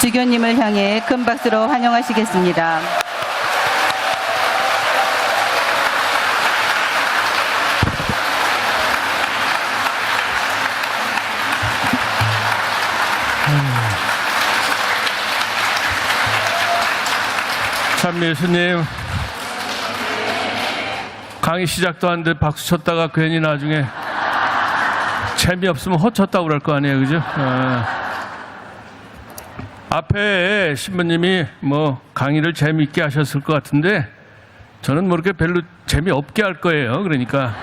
주교님을 향해 큰 박수로 환영하시겠습니다. 참 예수님, 강의 시작도 안 돼 박수 쳤다가 괜히 나중에 재미없으면 허쳤다고 그럴 거 아니에요, 그죠? 앞에 신부님이 뭐 강의를 재미있게 하셨을 것 같은데 저는 뭐 이렇게 별로 재미없게 할 거예요. 그러니까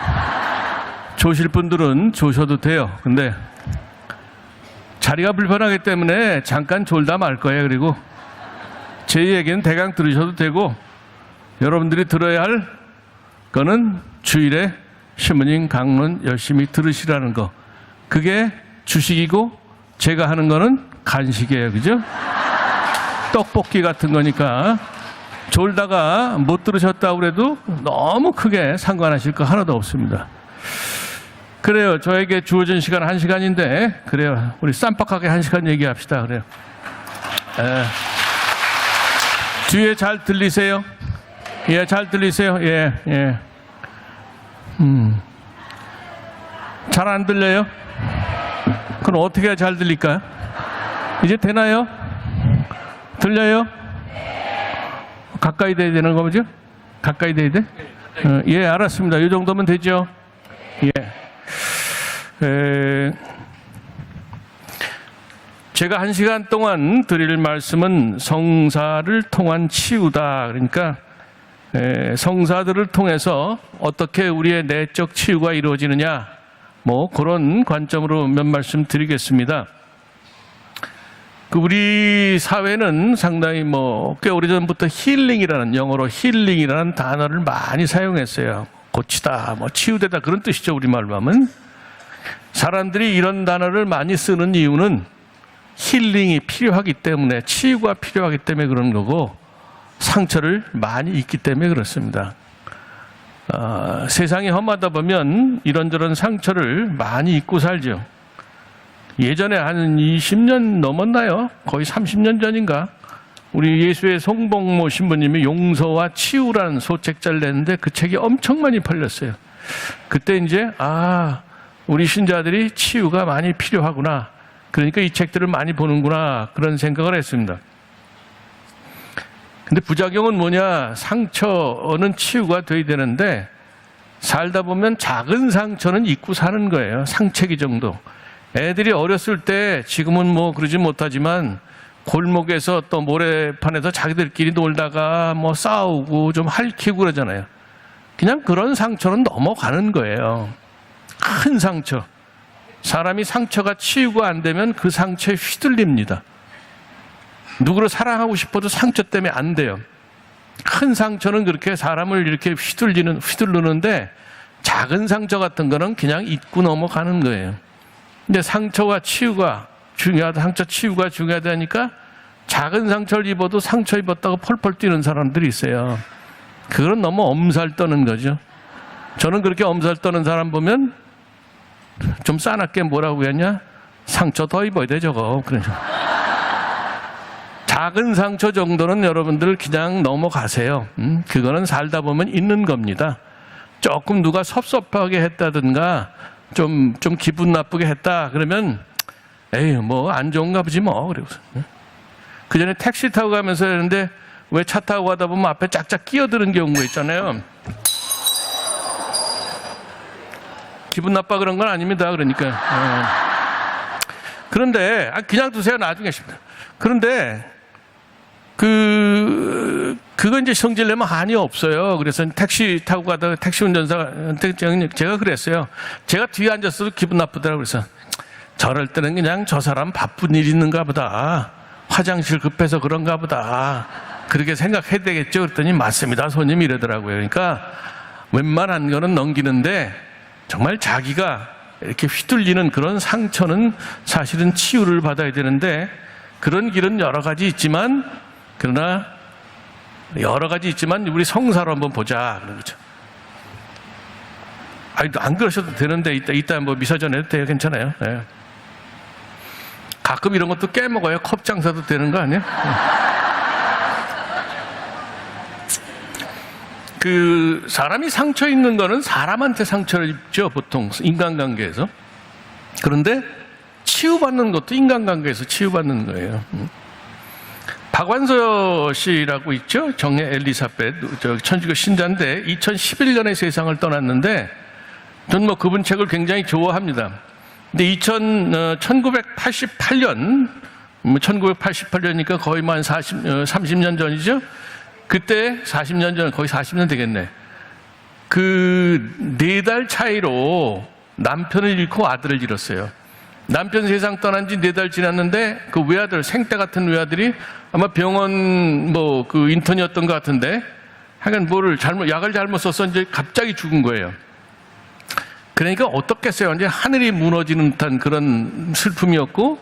조실 분들은 조셔도 돼요. 근데 자리가 불편하기 때문에 잠깐 졸다 말 거예요. 그리고 제 얘기는 대강 들으셔도 되고, 여러분들이 들어야 할 거는 주일에 신부님 강론 열심히 들으시라는 거. 그게 주식이고 제가 하는 거는 간식이에요. 그죠? 떡볶이 같은 거니까 졸다가 못 들으셨다고 그래도 너무 크게 상관하실 거 하나도 없습니다. 그래요. 저에게 주어진 시간 1시간인데 그래요. 우리 쌈박하게 1시간 얘기합시다. 그래요. 뒤에 잘 들리세요? 예, 잘 들리세요? 예, 예. 잘 안 들려요? 그럼 어떻게 해야 잘 들릴까요? 이제 되나요? 들려요? 가까이 돼야 되는 거죠? 가까이 돼야 돼? 예, 알았습니다. 이 정도면 되죠? 예. 제가 1시간 동안 드릴 말씀은 성사를 통한 치유다. 그러니까 성사들을 통해서 어떻게 우리의 내적 치유가 이루어지느냐, 뭐 그런 관점으로 몇 말씀 드리겠습니다. 우리 사회는 상당히 꽤 오래전부터 힐링이라는, 영어로 힐링이라는 단어를 많이 사용했어요. 고치다, 치유되다, 그런 뜻이죠. 우리말로 하면. 사람들이 이런 단어를 많이 쓰는 이유는 힐링이 필요하기 때문에, 치유가 필요하기 때문에 그런 거고, 상처를 많이 입기 때문에 그렇습니다. 세상이 험하다 보면 이런저런 상처를 많이 입고 살죠. 예전에 한 20년 넘었나요? 거의 30년 전인가? 우리 예수의 송복모 신부님이 용서와 치유라는 소책자를 냈는데 그 책이 엄청 많이 팔렸어요. 그때 이제 우리 신자들이 치유가 많이 필요하구나, 그러니까 이 책들을 많이 보는구나, 그런 생각을 했습니다. 근데 부작용은 뭐냐? 상처는 치유가 돼야 되는데 살다 보면 작은 상처는 잊고 사는 거예요. 상처기 정도. 애들이 어렸을 때, 지금은 그러지 못하지만 골목에서 또 모래판에서 자기들끼리 놀다가 싸우고 좀 핥히고 그러잖아요. 그냥 그런 상처는 넘어가는 거예요. 큰 상처. 사람이 상처가 치유가 안 되면 그 상처에 휘둘립니다. 누구를 사랑하고 싶어도 상처 때문에 안 돼요. 큰 상처는 그렇게 사람을 이렇게 휘두르는데 작은 상처 같은 거는 그냥 잊고 넘어가는 거예요. 근데 상처와 치유가 중요하다, 상처 치유가 중요하다니까 작은 상처를 입어도 상처 입었다고 펄펄 뛰는 사람들이 있어요. 그건 너무 엄살 떠는 거죠. 저는 그렇게 엄살 떠는 사람 보면 좀 싸납게 뭐라고 했냐? 상처 더 입어야 돼, 저거. 그래서 작은 상처 정도는 여러분들 그냥 넘어가세요. 그거는 살다 보면 있는 겁니다. 조금 누가 섭섭하게 했다든가 좀 기분 나쁘게 했다 그러면 안 좋은가 보지 그리고 그 전에 택시 타고 가면서 했는데 왜 차 타고 가다 보면 앞에 짝짝 끼어드는 경우가 있잖아요. 기분 나빠 그런 건 아닙니다. 그러니까 그런데 그냥 두세요. 나중에 싶다. 그런데 그거 이제 성질내면 한이 없어요. 그래서 택시 타고 가다가 택시 운전사한테 제가 그랬어요. 제가 뒤에 앉았어도 기분 나쁘더라고요. 그래서 저럴 때는 그냥 저 사람 바쁜 일 있는가 보다, 화장실 급해서 그런가 보다, 그렇게 생각해야 되겠죠. 그랬더니 맞습니다, 손님, 이러더라고요. 그러니까 웬만한 거는 넘기는데 정말 자기가 이렇게 휘둘리는 그런 상처는 사실은 치유를 받아야 되는데, 그런 길은 여러 가지 있지만 우리 성사로 한번 보자, 그런 거죠. 안 그러셔도 되는데 이따 미사전 해도 돼요. 괜찮아요. 네. 가끔 이런 것도 깨먹어야 컵 장사도 되는 거 아니야? 그 사람이 상처 입는 거는 사람한테 상처를 입죠, 보통 인간관계에서. 그런데 치유받는 것도 인간관계에서 치유받는 거예요. 박완서 씨라고 있죠, 정혜 엘리사벳, 천주교 신자인데 2011년에 세상을 떠났는데 전 뭐 그분 책을 굉장히 좋아합니다. 근데 1988년, 1988년이니까 거의 한 30년 전이죠. 그때 40년 전, 거의 40년 되겠네. 그 4달 차이로 남편을 잃고 아들을 잃었어요. 남편 세상 떠난 지 4달 지났는데 그 외아들, 생떼 같은 외아들이 아마 병원 뭐 그 인턴이었던 것 같은데 하여간 약을 잘못 써서 이제 갑자기 죽은 거예요. 그러니까 어떻겠어요? 이제 하늘이 무너지는 듯한 그런 슬픔이었고,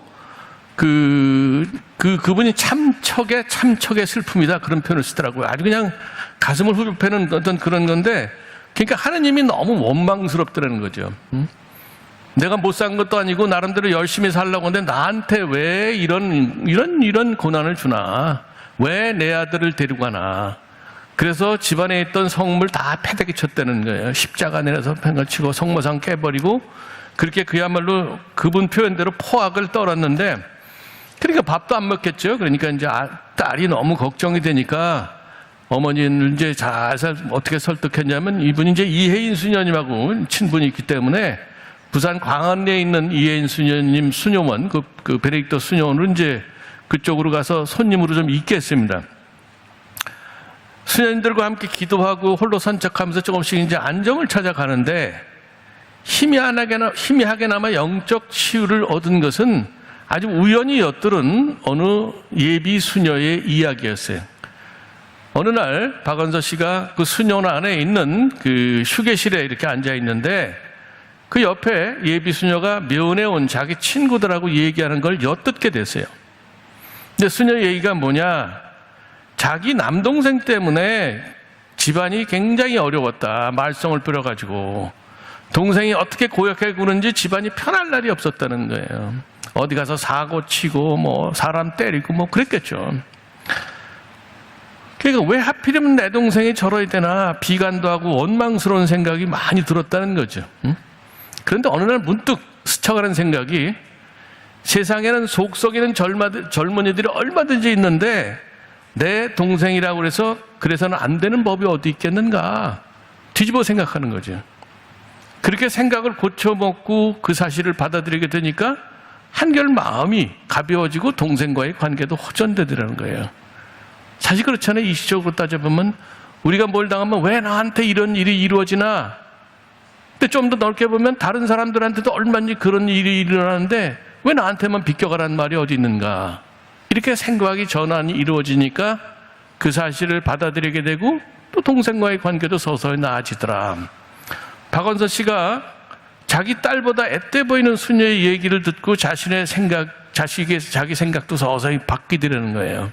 그분이 참척의 슬픔이다. 그런 표현을 쓰더라고요. 아주 그냥 가슴을 후벼패는 어떤 그런 건데, 그러니까 하느님이 너무 원망스럽더라는 거죠. 내가 못 산 것도 아니고 나름대로 열심히 살려고 하는데 나한테 왜 이런 고난을 주나? 왜 내 아들을 데리고 가나? 그래서 집안에 있던 성물 다 패대기 쳤다는 거예요. 십자가 내려서 팽을 치고 성모상 깨버리고, 그렇게 그야말로 그분 표현대로 포악을 떨었는데, 그러니까 밥도 안 먹겠죠. 그러니까 이제 딸이 너무 걱정이 되니까 어머니를 이제 어떻게 설득했냐면, 이분이 이제 이혜인 수녀님하고 친분이 있기 때문에 부산 광안리에 있는 이혜인 수녀님 수녀원, 그 베네딕토 수녀원으로 이제 그쪽으로 가서 손님으로 좀 있게 했습니다. 수녀님들과 함께 기도하고 홀로 산책하면서 조금씩 이제 안정을 찾아가는데, 희미하게나마 영적 치유를 얻은 것은 아주 우연히 엿들은 어느 예비 수녀의 이야기였어요. 어느 날 박원서 씨가 그 수녀원 안에 있는 그 휴게실에 이렇게 앉아 있는데, 그 옆에 예비 수녀가 면회 온 자기 친구들하고 얘기하는 걸 엿듣게 됐어요. 근데 수녀 얘기가 뭐냐? 자기 남동생 때문에 집안이 굉장히 어려웠다. 말썽을 부려가지고 동생이 어떻게 고약하게 구는지 집안이 편할 날이 없었다는 거예요. 어디 가서 사고 치고 뭐 사람 때리고 뭐 그랬겠죠. 그러니까 왜 하필이면 내 동생이 저러야 되나, 비관도 하고 원망스러운 생각이 많이 들었다는 거죠. 그런데 어느 날 문득 스쳐가는 생각이, 세상에는 속 썩이는 젊은이들이 얼마든지 있는데 내 동생이라고 그래서는 안 되는 법이 어디 있겠는가, 뒤집어 생각하는 거죠. 그렇게 생각을 고쳐먹고 그 사실을 받아들이게 되니까 한결 마음이 가벼워지고 동생과의 관계도 호전되더라는 거예요. 사실 그렇잖아요. 이시적으로 따져보면 우리가 뭘 당하면 왜 나한테 이런 일이 이루어지나, 근데 좀 더 넓게 보면 다른 사람들한테도 얼마든지 그런 일이 일어나는데 왜 나한테만 비껴가라는 말이 어디 있는가, 이렇게 생각이 전환이 이루어지니까 그 사실을 받아들이게 되고 또 동생과의 관계도 서서히 나아지더라. 박원서 씨가 자기 딸보다 앳돼 보이는 수녀의 얘기를 듣고 자기 생각도 서서히 바뀌더라는 거예요.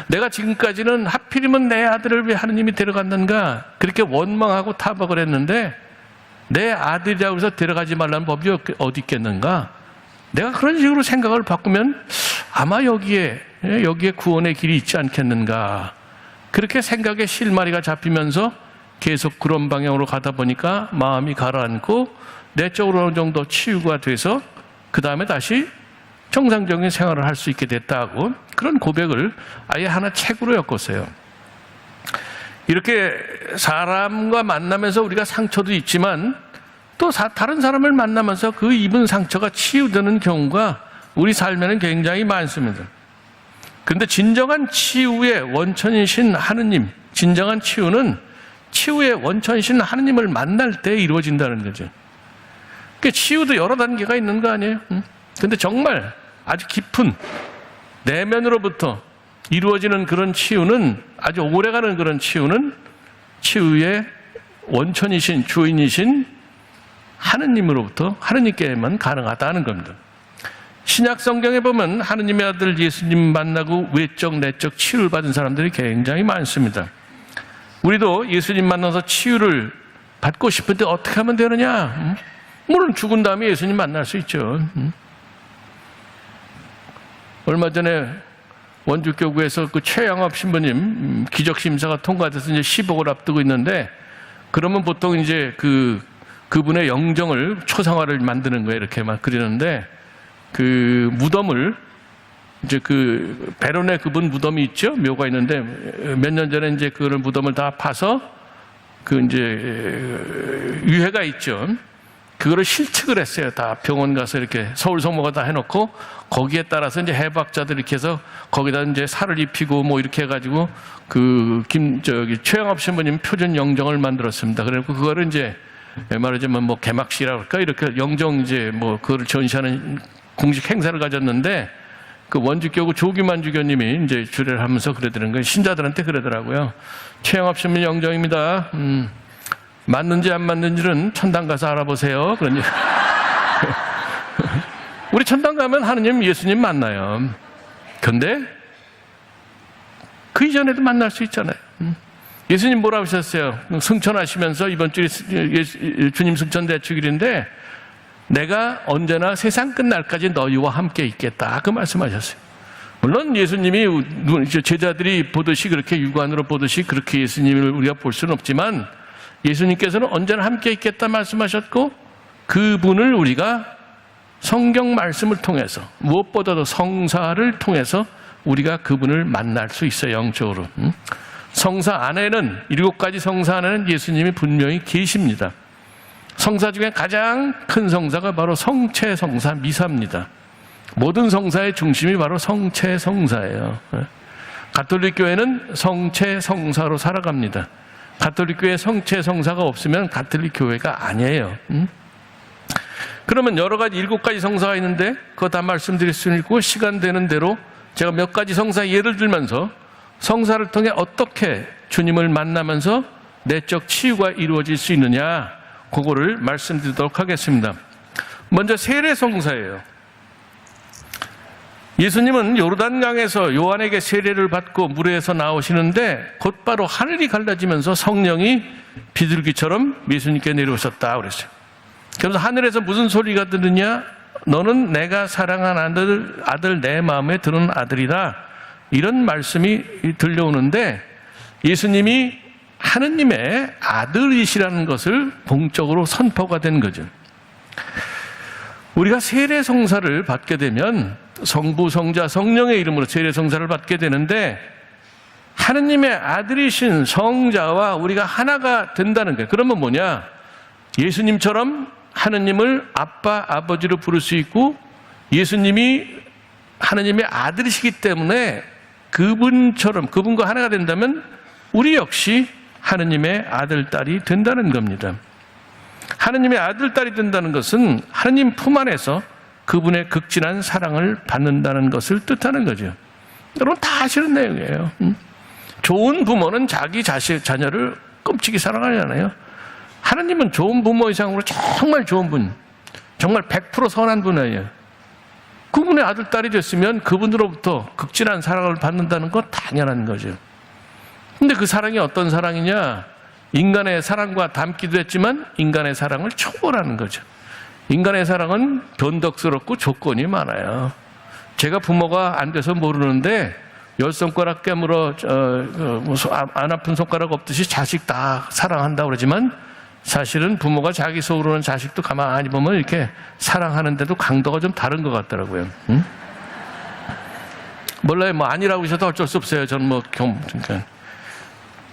내가 지금까지는 하필이면 내 아들을 왜 하느님이 데려갔는가, 그렇게 원망하고 타박을 했는데 내 아들이라고 해서 데려가지 말라는 법이 어디 있겠는가, 내가 그런 식으로 생각을 바꾸면 아마 여기에 구원의 길이 있지 않겠는가, 그렇게 생각에 실마리가 잡히면서 계속 그런 방향으로 가다 보니까 마음이 가라앉고 내적으로 어느 정도 치유가 돼서 그 다음에 다시 정상적인 생활을 할 수 있게 됐다고, 그런 고백을 아예 하나 책으로 엮었어요. 이렇게 사람과 만나면서 우리가 상처도 있지만 또 다른 사람을 만나면서 그 입은 상처가 치유되는 경우가 우리 삶에는 굉장히 많습니다. 그런데 진정한 치유의 원천이신 하느님, 진정한 치유는 치유의 원천이신 하느님을 만날 때 이루어진다는 거죠. 그러니까 치유도 여러 단계가 있는 거 아니에요? 근데 정말 아주 깊은 내면으로부터 이루어지는 그런 치유는, 아주 오래가는 그런 치유는 치유의 원천이신 주인이신 하느님으로부터, 하느님께만 가능하다는 겁니다. 신약 성경에 보면 하느님의 아들 예수님 만나고 외적 내적 치유를 받은 사람들이 굉장히 많습니다. 우리도 예수님 만나서 치유를 받고 싶은데 어떻게 하면 되느냐? 물론 죽은 다음에 예수님 만날 수 있죠. 얼마 전에 원주교구에서 그 최양업 신부님 기적 심사가 통과돼서 이제 10억을 앞두고 있는데, 그러면 보통 이제 그분의 영정을 초상화를 만드는 거예요. 이렇게 막 그리는데, 그 무덤을 이제 그 베론에 그분 무덤이 있죠. 묘가 있는데 몇 년 전에 이제 그 무덤을 다 파서 그 이제 유해가 있죠. 그거를 실측을 했어요. 다 병원 가서 이렇게 서울 성모가 다 해놓고 거기에 따라서 이제 해박자들 이렇게 해서 거기다 이제 살을 입히고 뭐 이렇게 해가지고 그 최영업 신부님 표준 영정을 만들었습니다. 그래서 그거를 이제 말하자면 뭐 개막식이라고 할까 이렇게 영정 이제 뭐 그거를 전시하는 공식 행사를 가졌는데, 그 원주교구 조규만 주교님이 이제 주례를 하면서 그러더라는 거예요. 신자들한테 그러더라고요. 최영업 신부님 영정입니다. 맞는지 안 맞는지는 천당 가서 알아보세요. 그러니 우리 천당 가면 하느님 예수님 만나요. 근데 그 이전에도 만날 수 있잖아요. 예수님 뭐라고 하셨어요? 승천하시면서 이번 주에 주님 승천 대축일인데 내가 언제나 세상 끝날까지 너희와 함께 있겠다, 그 말씀하셨어요. 물론 예수님이 제자들이 보듯이 그렇게 육안으로 보듯이 그렇게 예수님을 우리가 볼 수는 없지만 예수님께서는 언제나 함께 있겠다 말씀하셨고, 그분을 우리가 성경 말씀을 통해서 무엇보다도 성사를 통해서 우리가 그분을 만날 수 있어요. 영적으로. 성사 안에는 7가지 성사 안에는 예수님이 분명히 계십니다. 성사 중에 가장 큰 성사가 바로 성체 성사 미사입니다. 모든 성사의 중심이 바로 성체 성사예요. 가톨릭 교회는 성체 성사로 살아갑니다. 가톨릭 교회 성체 성사가 없으면 가톨릭 교회가 아니에요. 그러면 여러 가지 7가지 성사가 있는데 그거 다 말씀드릴 수는 있고, 시간 되는 대로 제가 몇 가지 성사 예를 들면서 성사를 통해 어떻게 주님을 만나면서 내적 치유가 이루어질 수 있느냐, 그거를 말씀드리도록 하겠습니다. 먼저 세례성사예요. 예수님은 요르단강에서 요한에게 세례를 받고 물에서 나오시는데 곧바로 하늘이 갈라지면서 성령이 비둘기처럼 예수님께 내려오셨다 그랬어요. 그래서 하늘에서 무슨 소리가 들으냐? 너는 내가 사랑한 아들 내 마음에 드는 아들이다, 이런 말씀이 들려오는데, 예수님이 하느님의 아들이시라는 것을 공적으로 선포가 된 거죠. 우리가 세례성사를 받게 되면 성부, 성자, 성령의 이름으로 세례성사를 받게 되는데, 하느님의 아들이신 성자와 우리가 하나가 된다는 거예요. 그러면 뭐냐? 예수님처럼 하느님을 아빠, 아버지로 부를 수 있고, 예수님이 하느님의 아들이시기 때문에 그분처럼, 그분과 하나가 된다면 우리 역시 하느님의 아들, 딸이 된다는 겁니다. 하느님의 아들, 딸이 된다는 것은 하느님 품 안에서 그분의 극진한 사랑을 받는다는 것을 뜻하는 거죠. 여러분 다 아시는 내용이에요. 좋은 부모는 자기 자녀를 끔찍이 사랑하잖아요. 하느님은 좋은 부모 이상으로 정말 좋은 분, 정말 100% 선한 분이에요. 그분의 아들, 딸이 됐으면 그분으로부터 극진한 사랑을 받는다는 건 당연한 거죠. 근데 그 사랑이 어떤 사랑이냐? 인간의 사랑과 닮기도 했지만 인간의 사랑을 초월하는 거죠. 인간의 사랑은 변덕스럽고 조건이 많아요. 제가 부모가 안 돼서 모르는데 10손가락 깨물어 안 아픈 손가락 없듯이 자식 다 사랑한다고 그러지만, 사실은 부모가 자기 속으로는 자식도 가만히 보면 이렇게 사랑하는데도 강도가 좀 다른 것 같더라고요. 몰라요. 뭐 아니라고 하셔도 어쩔 수 없어요. 저는 뭐 그러니까.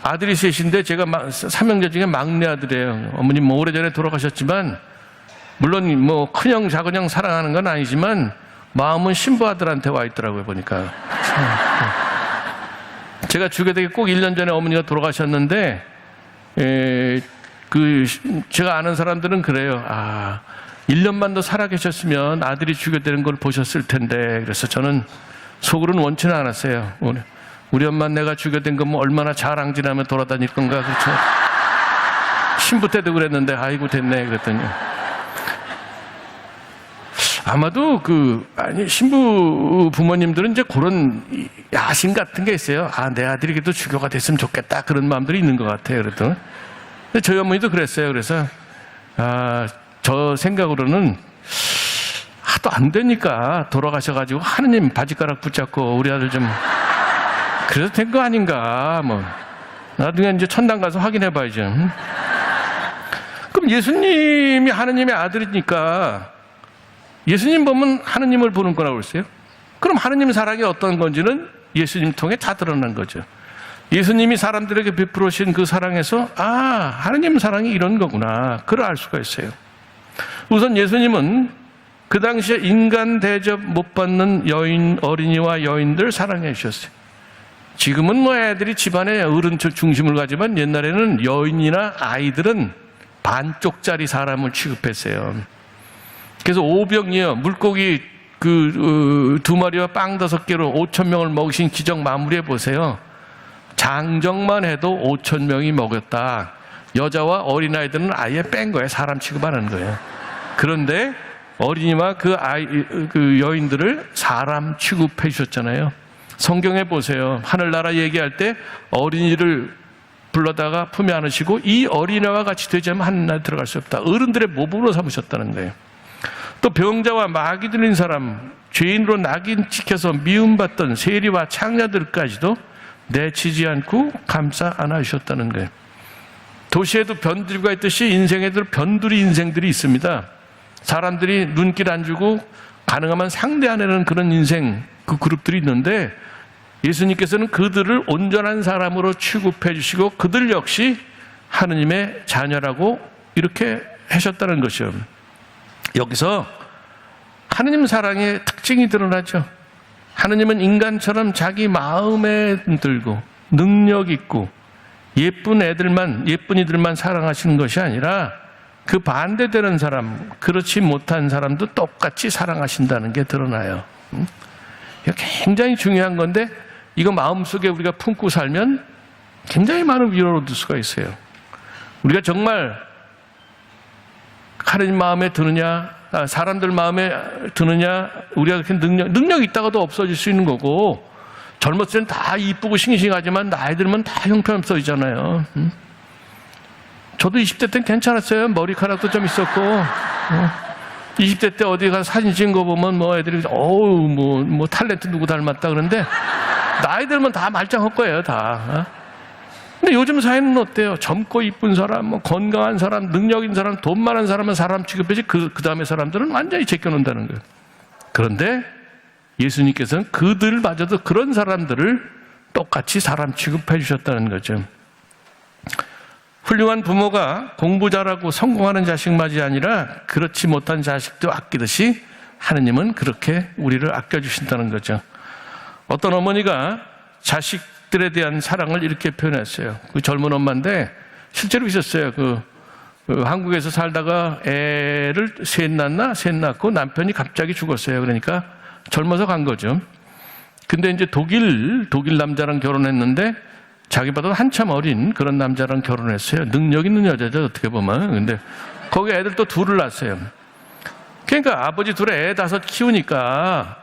아들이 셋인데 제가 3형제 중에 막내 아들이에요. 어머님 뭐 오래전에 돌아가셨지만, 물론 뭐 큰형 작은형 사랑하는 건 아니지만 마음은 신부 아들한테 와 있더라고요, 보니까. 제가 주게되기 꼭 1년 전에 어머니가 돌아가셨는데, 제가 아는 사람들은 그래요. 1년만 더 살아계셨으면 아들이 주게되는 걸 보셨을 텐데, 그래서 저는 속으로는 원치는 않았어요. 우리 엄마 내가 주게된 건 뭐 얼마나 자랑질하며 돌아다닐 건가, 그렇죠? 신부 때도 그랬는데 아이고 됐네 그랬더니, 아마도 신부 부모님들은 이제 그런 야심 같은 게 있어요. 내 아들이 그래도 주교가 됐으면 좋겠다, 그런 마음들이 있는 것 같아요. 그랬더니 저희 어머니도 그랬어요. 그래서 저 생각으로는 하도 안 되니까 돌아가셔가지고 하느님 바지가락 붙잡고 우리 아들 좀 그래서 된 거 아닌가. 뭐 나중에 이제 천당 가서 확인해 봐야죠. 그럼 예수님이 하느님의 아들이니까 예수님 보면 하느님을 보는 거라고 그랬어요. 그럼 하느님 사랑이 어떤 건지는 예수님 통해 다 드러난 거죠. 예수님이 사람들에게 베풀으신 그 사랑에서 하느님 사랑이 이런 거구나, 그걸 알 수가 있어요. 우선 예수님은 그 당시에 인간 대접 못 받는 어린이와 여인들 사랑해 주셨어요. 지금은 뭐 애들이 집안에 어른 중심을 가지만 옛날에는 여인이나 아이들은 반쪽짜리 사람을 취급했어요. 그래서 오병이어 물고기 두 마리와 빵 5개로 5,000명을 먹이신 기적 마무리해 보세요. 장정만 해도 5,000명이 먹였다. 여자와 어린아이들은 아예 뺀 거예요. 사람 취급 안 하는 거예요. 그런데 어린이와 그 여인들을 사람 취급해 주셨잖아요. 성경에 보세요. 하늘나라 얘기할 때 어린이를 불러다가 품에 안으시고 이 어린아이와 같이 되지 않으면 하늘나라에 들어갈 수 없다. 어른들의 모범으로 삼으셨다는 거예요. 또 병자와 마귀 들린 사람, 죄인으로 낙인 찍혀서 미움받던 세리와 창자들까지도 내치지 않고 감싸 안아주셨다는 거예요. 도시에도 변두리가 있듯이 인생에도 변두리 인생들이 있습니다. 사람들이 눈길 안 주고 가능하면 상대 안 하는 그런 인생, 그 그룹들이 있는데 예수님께서는 그들을 온전한 사람으로 취급해 주시고 그들 역시 하느님의 자녀라고 이렇게 하셨다는 것이요. 여기서 하느님 사랑의 특징이 드러나죠. 하느님은 인간처럼 자기 마음에 들고 능력 있고 예쁜 이들만 사랑하시는 것이 아니라 그 반대되는 사람, 그렇지 못한 사람도 똑같이 사랑하신다는 게 드러나요. 이거 굉장히 중요한 건데 이거 마음속에 우리가 품고 살면 굉장히 많은 위로를 얻을 수가 있어요. 우리가 정말 하느님 마음에 드느냐, 사람들 마음에 드느냐, 우리가 그렇게 능력이 있다가도 없어질 수 있는 거고, 젊었을 때는 다 이쁘고 싱싱하지만 나이 들면 다 형편없어지잖아요. 저도 20대 때는 괜찮았어요. 머리카락도 좀 있었고, 20대 때 어디 가서 사진 찍은 거 보면 뭐 애들이 뭐 탤런트 누구 닮았다 그러는데 나이 들면 다 말짱할 거예요, 다. 근데 요즘 사회는 어때요? 젊고 이쁜 사람, 뭐 건강한 사람, 능력 있는 사람, 돈 많은 사람은 사람 취급해지 그 다음에 사람들은 완전히 제껴놓는다는 거예요. 그런데 예수님께서는 그들마저도 그런 사람들을 똑같이 사람 취급해 주셨다는 거죠. 훌륭한 부모가 공부 잘하고 성공하는 자식만이 아니라 그렇지 못한 자식도 아끼듯이 하느님은 그렇게 우리를 아껴주신다는 거죠. 어떤 어머니가 자식들에 대한 사랑을 이렇게 표현했어요. 그 젊은 엄마인데 실제로 있었어요. 한국에서 살다가 애를 셋 낳고 남편이 갑자기 죽었어요. 그러니까 젊어서 간 거죠. 근데 이제 독일 남자랑 결혼했는데 자기보다 한참 어린 그런 남자랑 결혼했어요. 능력 있는 여자죠, 어떻게 보면. 근데 거기 애들 또 둘을 낳았어요. 그러니까 아버지 둘에 애 5 키우니까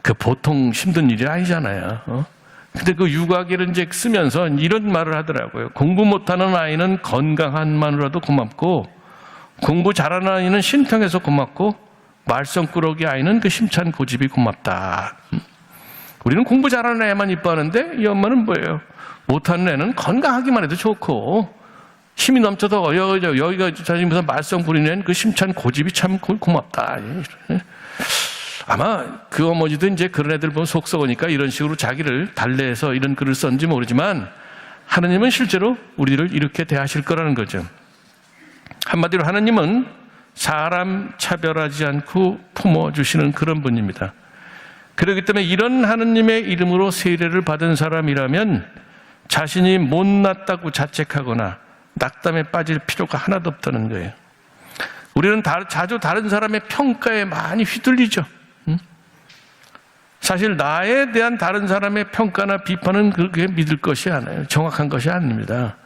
그 보통 힘든 일이 아니잖아요. 근데 그 육아기를 이제 쓰면서 이런 말을 하더라고요. 공부 못하는 아이는 건강한 마누라도 고맙고, 공부 잘하는 아이는 신통해서 고맙고, 말썽꾸러기 아이는 그 힘찬 고집이 고맙다. 우리는 공부 잘하는 애만 이뻐하는데 이 엄마는 뭐예요? 못하는 애는 건강하기만 해도 좋고 힘이 넘쳐서 여기가 무슨 말썽 부리는 애는 그 힘찬 고집이 참 고맙다. 아마 그 어머니도 이제 그런 애들 보면 속 썩으니까 이런 식으로 자기를 달래서 이런 글을 썼는지 모르지만 하느님은 실제로 우리를 이렇게 대하실 거라는 거죠. 한마디로 하느님은 사람 차별하지 않고 품어주시는 그런 분입니다. 그렇기 때문에 이런 하느님의 이름으로 세례를 받은 사람이라면 자신이 못났다고 자책하거나 낙담에 빠질 필요가 하나도 없다는 거예요. 우리는 자주 다른 사람의 평가에 많이 휘둘리죠. 사실 나에 대한 다른 사람의 평가나 비판은 그렇게 믿을 것이 아니에요. 정확한 것이 아닙니다.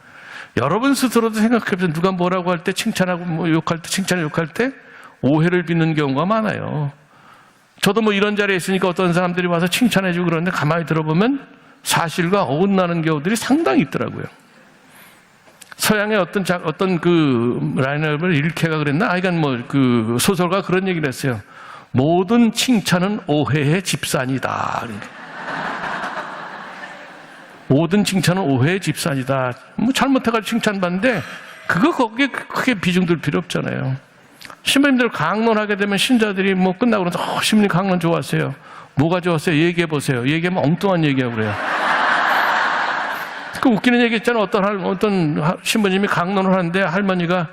여러분 스스로도 생각해보세요. 누가 뭐라고 할 때 칭찬하고 뭐 욕할 때 칭찬을 욕할 때 오해를 빚는 경우가 많아요. 저도 뭐 이런 자리에 있으니까 어떤 사람들이 와서 칭찬해주고 그러는데 가만히 들어보면 사실과 어긋나는 경우들이 상당히 있더라고요. 서양의 어떤 그 라이너벨 일케가 그랬나? 하여간 뭐 그 소설가 그런 얘기를 했어요. 모든 칭찬은 오해의 집산이다. 모든 칭찬은 오해의 집산이다. 뭐 잘못해가지고 칭찬받는데 거기에 크게 비중들 필요 없잖아요. 신부님들 강론하게 되면 신자들이 뭐 끝나고 나서 신부님 강론 좋았어요. 뭐가 좋았어요? 얘기해 보세요. 얘기하면 엉뚱한 얘기하고 그래요. 그 웃기는 얘기 있잖아요. 어떤 신부님이 강론을 하는데 할머니가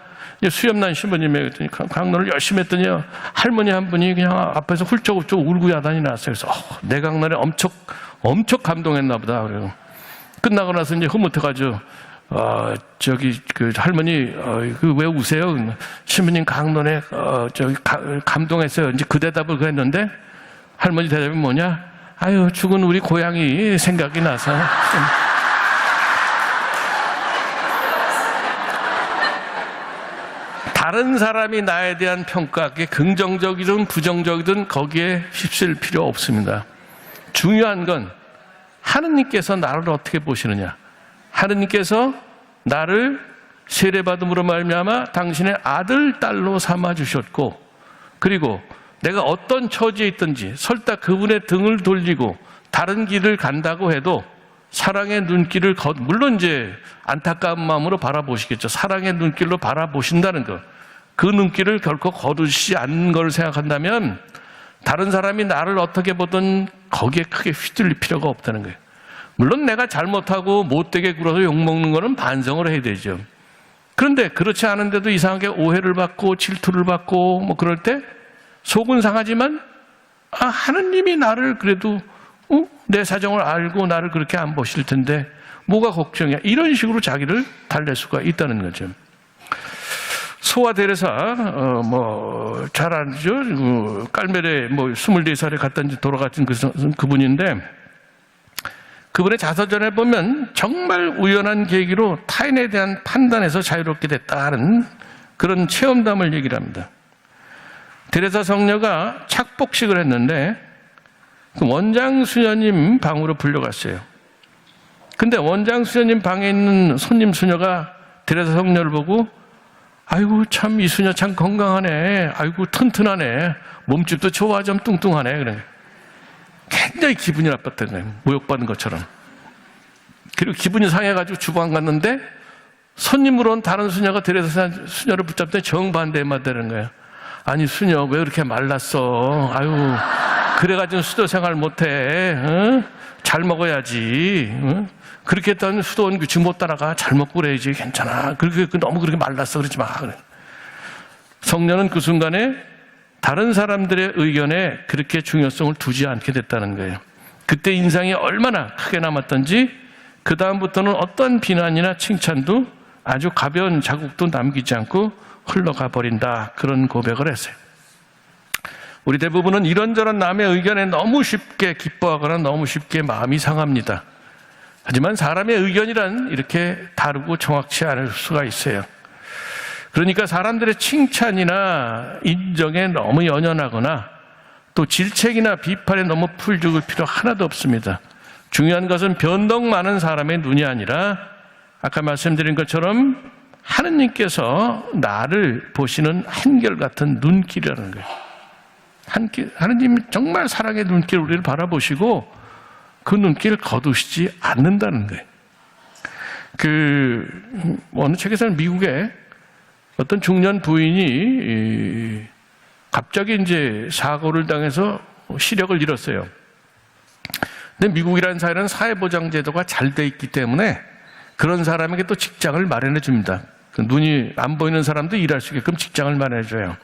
수염난 신부님이 강론을 열심히 했더니 할머니 한 분이 그냥 앞에서 훌쩍훌쩍 울고 야단이 났어요. 그래서 내 강론에 엄청 감동했나 보다. 그래요. 끝나고 나서 이제 흐뭇해가지고 그 할머니 왜 우세요? 신부님 강론에 감동했어요. 이제 그 대답을 그랬는데 할머니 대답이 뭐냐? 아유, 죽은 우리 고양이 생각이 나서. 다른 사람이 나에 대한 평가에 긍정적이든 부정적이든 거기에 휩쓸 필요 없습니다. 중요한 건 하느님께서 나를 어떻게 보시느냐. 하느님께서 나를 세례받음으로 말미암아 당신의 아들, 딸로 삼아주셨고, 그리고 내가 어떤 처지에 있든지 설사 그분의 등을 돌리고 다른 길을 간다고 해도 사랑의 눈길을 물론 이제 안타까운 마음으로 바라보시겠죠. 사랑의 눈길로 바라보신다는 것, 그 눈길을 결코 거두시지 않는 걸 생각한다면 다른 사람이 나를 어떻게 보든 거기에 크게 휘둘릴 필요가 없다는 거예요. 물론 내가 잘못하고 못되게 굴어서 욕먹는 거는 반성을 해야 되죠. 그런데 그렇지 않은데도 이상하게 오해를 받고 질투를 받고 뭐 그럴 때 속은 상하지만 하느님이 나를 그래도 내 사정을 알고 나를 그렇게 안 보실 텐데 뭐가 걱정이야. 이런 식으로 자기를 달랠 수가 있다는 거죠. 소아 데레사 잘 알죠. 깔메레 24살에 갔다 이제 돌아가신 그분인데 그분의 자서전에 보면 정말 우연한 계기로 타인에 대한 판단에서 자유롭게 됐다는 그런 체험담을 얘기를 합니다. 데레사 성녀가 착복식을 했는데 그 원장 수녀님 방으로 불려갔어요. 근데 원장 수녀님 방에 있는 손님 수녀가 데레사 성녀를 보고 아이고 참 이 수녀 참 건강하네. 아이고 튼튼하네. 몸집도 좋아 좀 뚱뚱하네. 그래. 굉장히 기분이 나빴다는 거예요. 모욕받은 것처럼. 그리고 기분이 상해가지고 주방 갔는데 손님으로 온 다른 수녀가 데레사 수녀를 붙잡더니 정반대에 맞다는 거예요. 아니 수녀 왜 그렇게 말랐어? 아유 그래가지고 수도 생활 못해. 어? 잘 먹어야지. 어? 그렇게 했더니 수도원 규칙 못 따라가. 잘 먹고 그래야지. 괜찮아. 너무 그렇게 말랐어. 그러지 마. 그래. 성녀는 그 순간에 다른 사람들의 의견에 그렇게 중요성을 두지 않게 됐다는 거예요. 그때 인상이 얼마나 크게 남았던지 그 다음부터는 어떤 비난이나 칭찬도 아주 가벼운 자국도 남기지 않고 흘러가 버린다. 그런 고백을 했어요. 우리 대부분은 이런저런 남의 의견에 너무 쉽게 기뻐하거나 너무 쉽게 마음이 상합니다. 하지만 사람의 의견이란 이렇게 다르고 정확치 않을 수가 있어요. 그러니까 사람들의 칭찬이나 인정에 너무 연연하거나 또 질책이나 비판에 너무 풀 죽을 필요 하나도 없습니다. 중요한 것은 변덕 많은 사람의 눈이 아니라 아까 말씀드린 것처럼 하느님께서 나를 보시는 한결같은 눈길이라는 거예요. 하느님이 정말 사랑의 눈길로 우리를 바라보시고 그 눈길을 거두시지 않는다는 거예요. 어느 책에서는 미국에 어떤 중년 부인이 갑자기 이제 사고를 당해서 시력을 잃었어요. 근데 미국이라는 사회는 사회보장제도가 잘 돼 있기 때문에 그런 사람에게 또 직장을 마련해 줍니다. 눈이 안 보이는 사람도 일할 수 있게끔 직장을 마련해 줘요.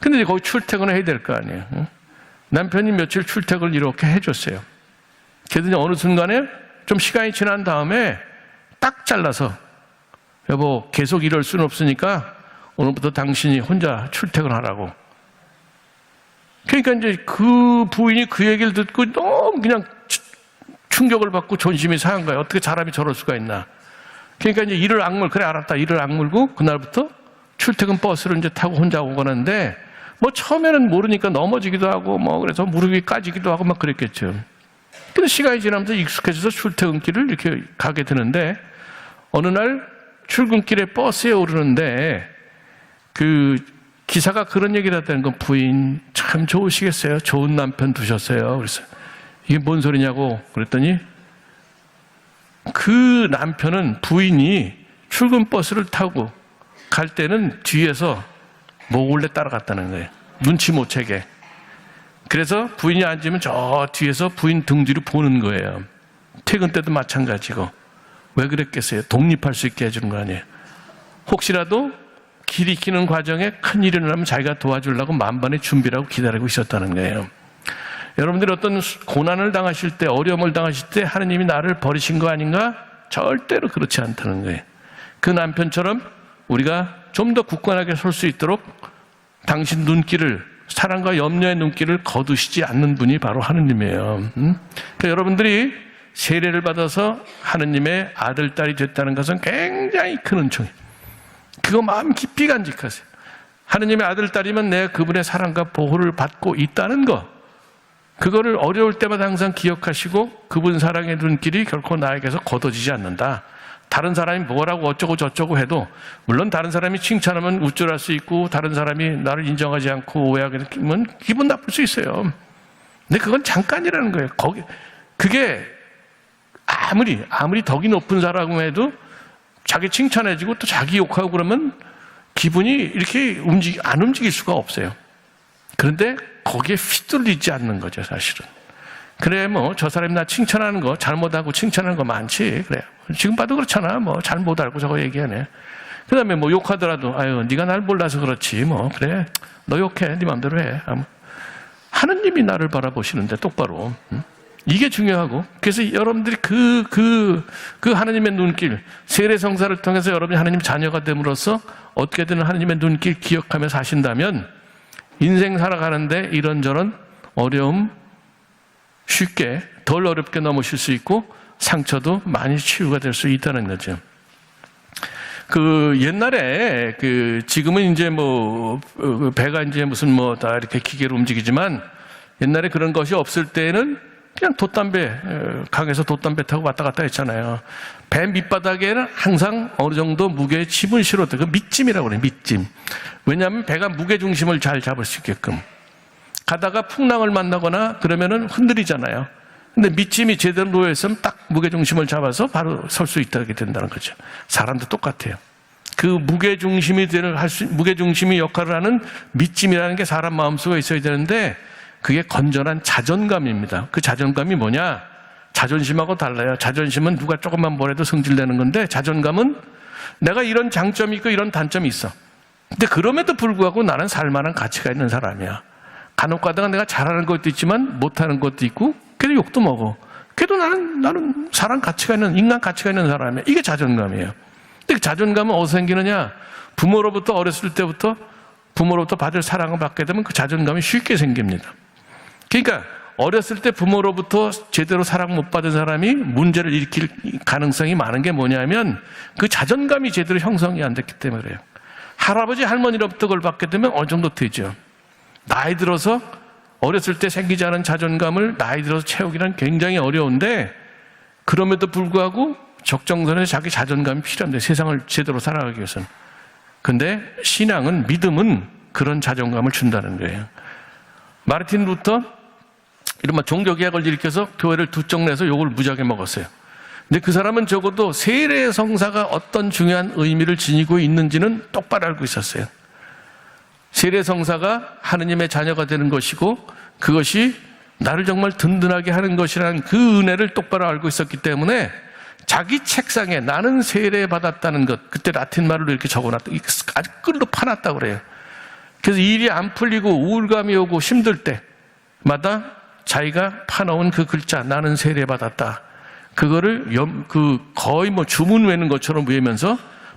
근데 이제 거기 출퇴근을 해야 될 거 아니에요. 남편이 며칠 출퇴근을 이렇게 해줬어요. 그랬더니 어느 순간에 좀 시간이 지난 다음에 딱 잘라서 여보 계속 이럴 수는 없으니까 오늘부터 당신이 혼자 출퇴근하라고. 그러니까 이제 그 부인이 그 얘기를 듣고 너무 그냥 충격을 받고 존심이 상한 거예요. 어떻게 사람이 저럴 수가 있나. 그러니까 이제 그래 알았다. 이를 악물고 그날부터 출퇴근 버스를 이제 타고 혼자 오거는데 뭐 처음에는 모르니까 넘어지기도 하고 뭐 그래서 무릎이 까지기도 하고 막 그랬겠죠. 근데 시간이 지나면서 익숙해져서 출퇴근길을 이렇게 가게 되는데 어느 날 출근길에 버스에 오르는데 그 기사가 그런 얘기를 했다는 건 부인 참 좋으시겠어요. 좋은 남편 두셨어요. 그래서 이게 뭔 소리냐고 그랬더니 그 남편은 부인이 출근 버스를 타고 갈 때는 뒤에서 몰래 따라갔다는 거예요. 눈치 못 채게. 그래서 부인이 앉으면 저 뒤에서 부인 등 뒤로 보는 거예요. 퇴근 때도 마찬가지고. 왜 그랬겠어요? 독립할 수 있게 해주는 거 아니에요. 혹시라도 길 익히는 과정에 큰일이 일어나면 자기가 도와주려고 만반의 준비를 하고 기다리고 있었다는 거예요. 여러분들이 어떤 고난을 당하실 때, 어려움을 당하실 때 하느님이 나를 버리신 거 아닌가? 절대로 그렇지 않다는 거예요. 그 남편처럼 우리가 좀 더 굳건하게 설 수 있도록 당신 눈길을, 사랑과 염려의 눈길을 거두시지 않는 분이 바로 하느님이에요. 그러니까 여러분들이 세례를 받아서 하느님의 아들, 딸이 됐다는 것은 굉장히 큰 은총이에요. 그거 마음 깊이 간직하세요. 하느님의 아들, 딸이면 내가 그분의 사랑과 보호를 받고 있다는 거, 그거를 어려울 때마다 항상 기억하시고 그분 사랑의 눈길이 결코 나에게서 걷어지지 않는다. 다른 사람이 뭐라고 어쩌고 저쩌고 해도, 물론 다른 사람이 칭찬하면 우쭐할 수 있고 다른 사람이 나를 인정하지 않고 오해하게 되면 기분 나쁠 수 있어요. 근데 그건 잠깐이라는 거예요. 그게 아무리 덕이 높은 사람이라고 해도 자기 칭찬해주고 또 자기 욕하고 그러면 기분이 이렇게 안 움직일 수가 없어요. 그런데 거기에 휘둘리지 않는 거죠, 사실은. 그래, 뭐, 저 사람이 나 칭찬하는 거, 잘못하고 칭찬하는 거 많지. 그래. 지금 봐도 그렇잖아. 뭐, 잘못 알고 저거 얘기하네. 그 다음에 뭐, 욕하더라도, 아유, 네가 날 몰라서 그렇지. 뭐, 그래. 너 욕해. 네 마음대로 해. 하느님이 나를 바라보시는데, 똑바로. 이게 중요하고. 그래서 여러분들이 그 하느님의 눈길, 세례성사를 통해서 여러분이 하느님 자녀가 됨으로써 어떻게든 하느님의 눈길 기억하며 사신다면, 인생 살아가는데 이런저런 어려움 쉽게 덜 어렵게 넘으실 수 있고 상처도 많이 치유가 될 수 있다는 거죠. 옛날에 지금은 이제 뭐 배가 이제 무슨 뭐 다 이렇게 기계로 움직이지만 옛날에 그런 것이 없을 때는 그냥 강에서 돛담배 타고 왔다 갔다 했잖아요. 배 밑바닥에는 항상 어느 정도 무게의 짐을 실어도, 그 밑짐이라고 그래요, 밑짐. 왜냐하면 배가 무게중심을 잘 잡을 수 있게끔. 가다가 풍랑을 만나거나 그러면은 흔들리잖아요. 근데 밑짐이 제대로 놓여있으면 딱 무게중심을 잡아서 바로 설 수 있게 된다는 거죠. 사람도 똑같아요. 그 무게중심이 역할을 하는 밑짐이라는 게 사람 마음속에 있어야 되는데 그게 건전한 자존감입니다. 그 자존감이 뭐냐? 자존심하고 달라요. 자존심은 누가 조금만 뭐래도 성질내는 건데 자존감은 내가 이런 장점이 있고 이런 단점이 있어. 근데 그럼에도 불구하고 나는 살만한 가치가 있는 사람이야. 간혹 가다가 내가 잘하는 것도 있지만 못하는 것도 있고 그래도 욕도 먹어. 그래도 나는 사람 가치가 있는, 인간 가치가 있는 사람이야. 이게 자존감이에요. 근데 그 자존감은 어디서 생기느냐? 부모로부터 어렸을 때부터 부모로부터 받을 사랑을 받게 되면 그 자존감이 쉽게 생깁니다. 그러니까 어렸을 때 부모로부터 제대로 사랑 못 받은 사람이 문제를 일으킬 가능성이 많은 게 뭐냐면 그 자존감이 제대로 형성이 안 됐기 때문에 그래요. 할아버지 할머니로부터 그걸 받게 되면 어느 정도 되죠. 나이 들어서 어렸을 때 생기지 않은 자존감을 나이 들어서 채우기는 굉장히 어려운데 그럼에도 불구하고 적정선에 자기 자존감이 필요합니다. 세상을 제대로 살아가기 위해서는. 근데 신앙은, 믿음은 그런 자존감을 준다는 거예요. 마르틴 루터 이른바 종교개혁을 일으켜서 교회를 두 쪽 내서 욕을 무지하게 먹었어요. 근데 그 사람은 적어도 세례 성사가 어떤 중요한 의미를 지니고 있는지는 똑바로 알고 있었어요. 세례 성사가 하느님의 자녀가 되는 것이고 그것이 나를 정말 든든하게 하는 것이라는 그 은혜를 똑바로 알고 있었기 때문에 자기 책상에 나는 세례 받았다는 것, 그때 라틴 말로 이렇게 적어놨다, 아주 끌로 파놨다고 그래요. 그래서 일이 안 풀리고 우울감이 오고 힘들 때마다 자기가 파놓은 그 글자, 나는 세례 받았다, 그거를 거의 뭐 주문 외는 것처럼 외면서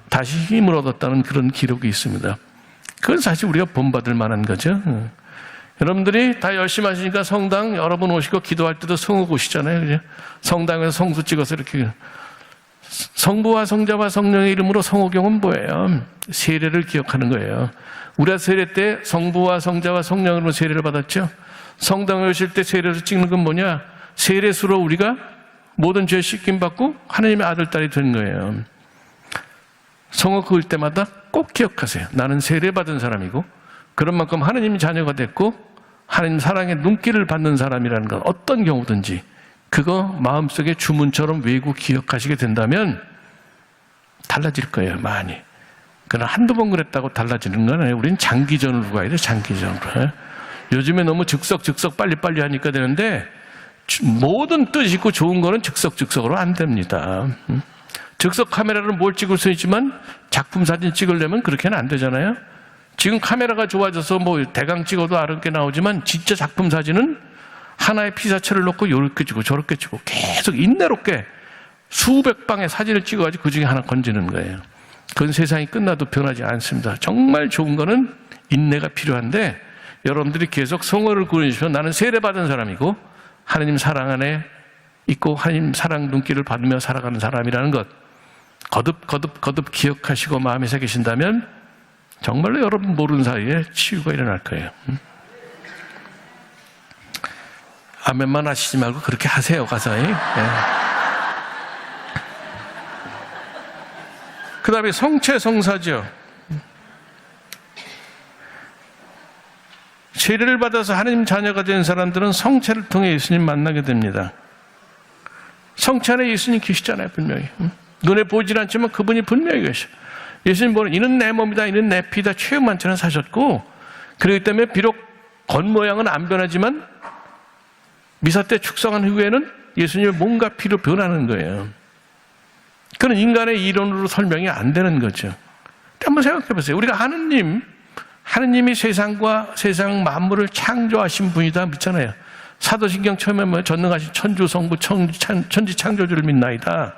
다시 힘을 얻었다는 그런 기록이 있습니다. 그건 사실 우리가 본받을 만한 거죠. 여러분들이 다 열심히 하시니까 성당 여러 번 오시고 기도할 때도 성읍 오시잖아요. 그죠? 성당에서 성수 찍어서 이렇게. 성부와 성자와 성령의 이름으로 성호경은 뭐예요? 세례를 기억하는 거예요. 우리가 세례 때 성부와 성자와 성령으로 세례를 받았죠. 성당에 오실 때 세례를 찍는 건 뭐냐? 세례수로 우리가 모든 죄 씻김 받고 하나님의 아들, 딸이 된 거예요. 성호 그을 때마다 꼭 기억하세요. 나는 세례 받은 사람이고 그런 만큼 하느님 자녀가 됐고 하느님 사랑의 눈길을 받는 사람이라는 건 어떤 경우든지 그거 마음속에 주문처럼 외우고 기억하시게 된다면 달라질 거예요, 많이. 그러나 한두 번 그랬다고 달라지는 건 아니에요. 우린 장기전으로 가야 돼, 장기전으로. 요즘에 너무 즉석 빨리빨리 하니까 되는데 모든 뜻 있고 좋은 거는 즉석으로 안 됩니다. 즉석 카메라로 뭘 찍을 수 있지만 작품 사진 찍으려면 그렇게는 안 되잖아요. 지금 카메라가 좋아져서 뭐 대강 찍어도 아름게 나오지만 진짜 작품 사진은 하나의 피사체를 놓고 이렇게 찍고 저렇게 찍고 계속 인내롭게 수백 방의 사진을 찍어가지고 그 중에 하나 건지는 거예요. 그건 세상이 끝나도 변하지 않습니다. 정말 좋은 거는 인내가 필요한데 여러분들이 계속 성호를 꾸려주시면 나는 세례받은 사람이고 하나님 사랑 안에 있고 하나님 사랑 눈길을 받으며 살아가는 사람이라는 것 거듭 기억하시고 마음에 새기신다면 정말로 여러분 모르는 사이에 치유가 일어날 거예요. 아멘만 하시지 말고 그렇게 하세요, 가서. 예. 그 다음에 성체성사죠. 세례를 받아서 하나님 자녀가 된 사람들은 성체를 통해 예수님 만나게 됩니다. 성체 안에 예수님 계시잖아요, 분명히. 눈에 보이질 않지만 그분이 분명히 계셔. 예수님 보는 이는 내 몸이다, 이는 내 피다 체험만처럼 사셨고, 그렇기 때문에 비록 겉모양은 안 변하지만 미사 때 축성한 후에는 예수님의 몸과 피로 변하는 거예요. 그건 인간의 이론으로 설명이 안 되는 거죠. 한번 생각해 보세요. 우리가 하느님이 세상과 세상 만물을 창조하신 분이다 믿잖아요. 사도신경 처음에 뭐 전능하신 천주 성부 천지 창조주를 믿나이다.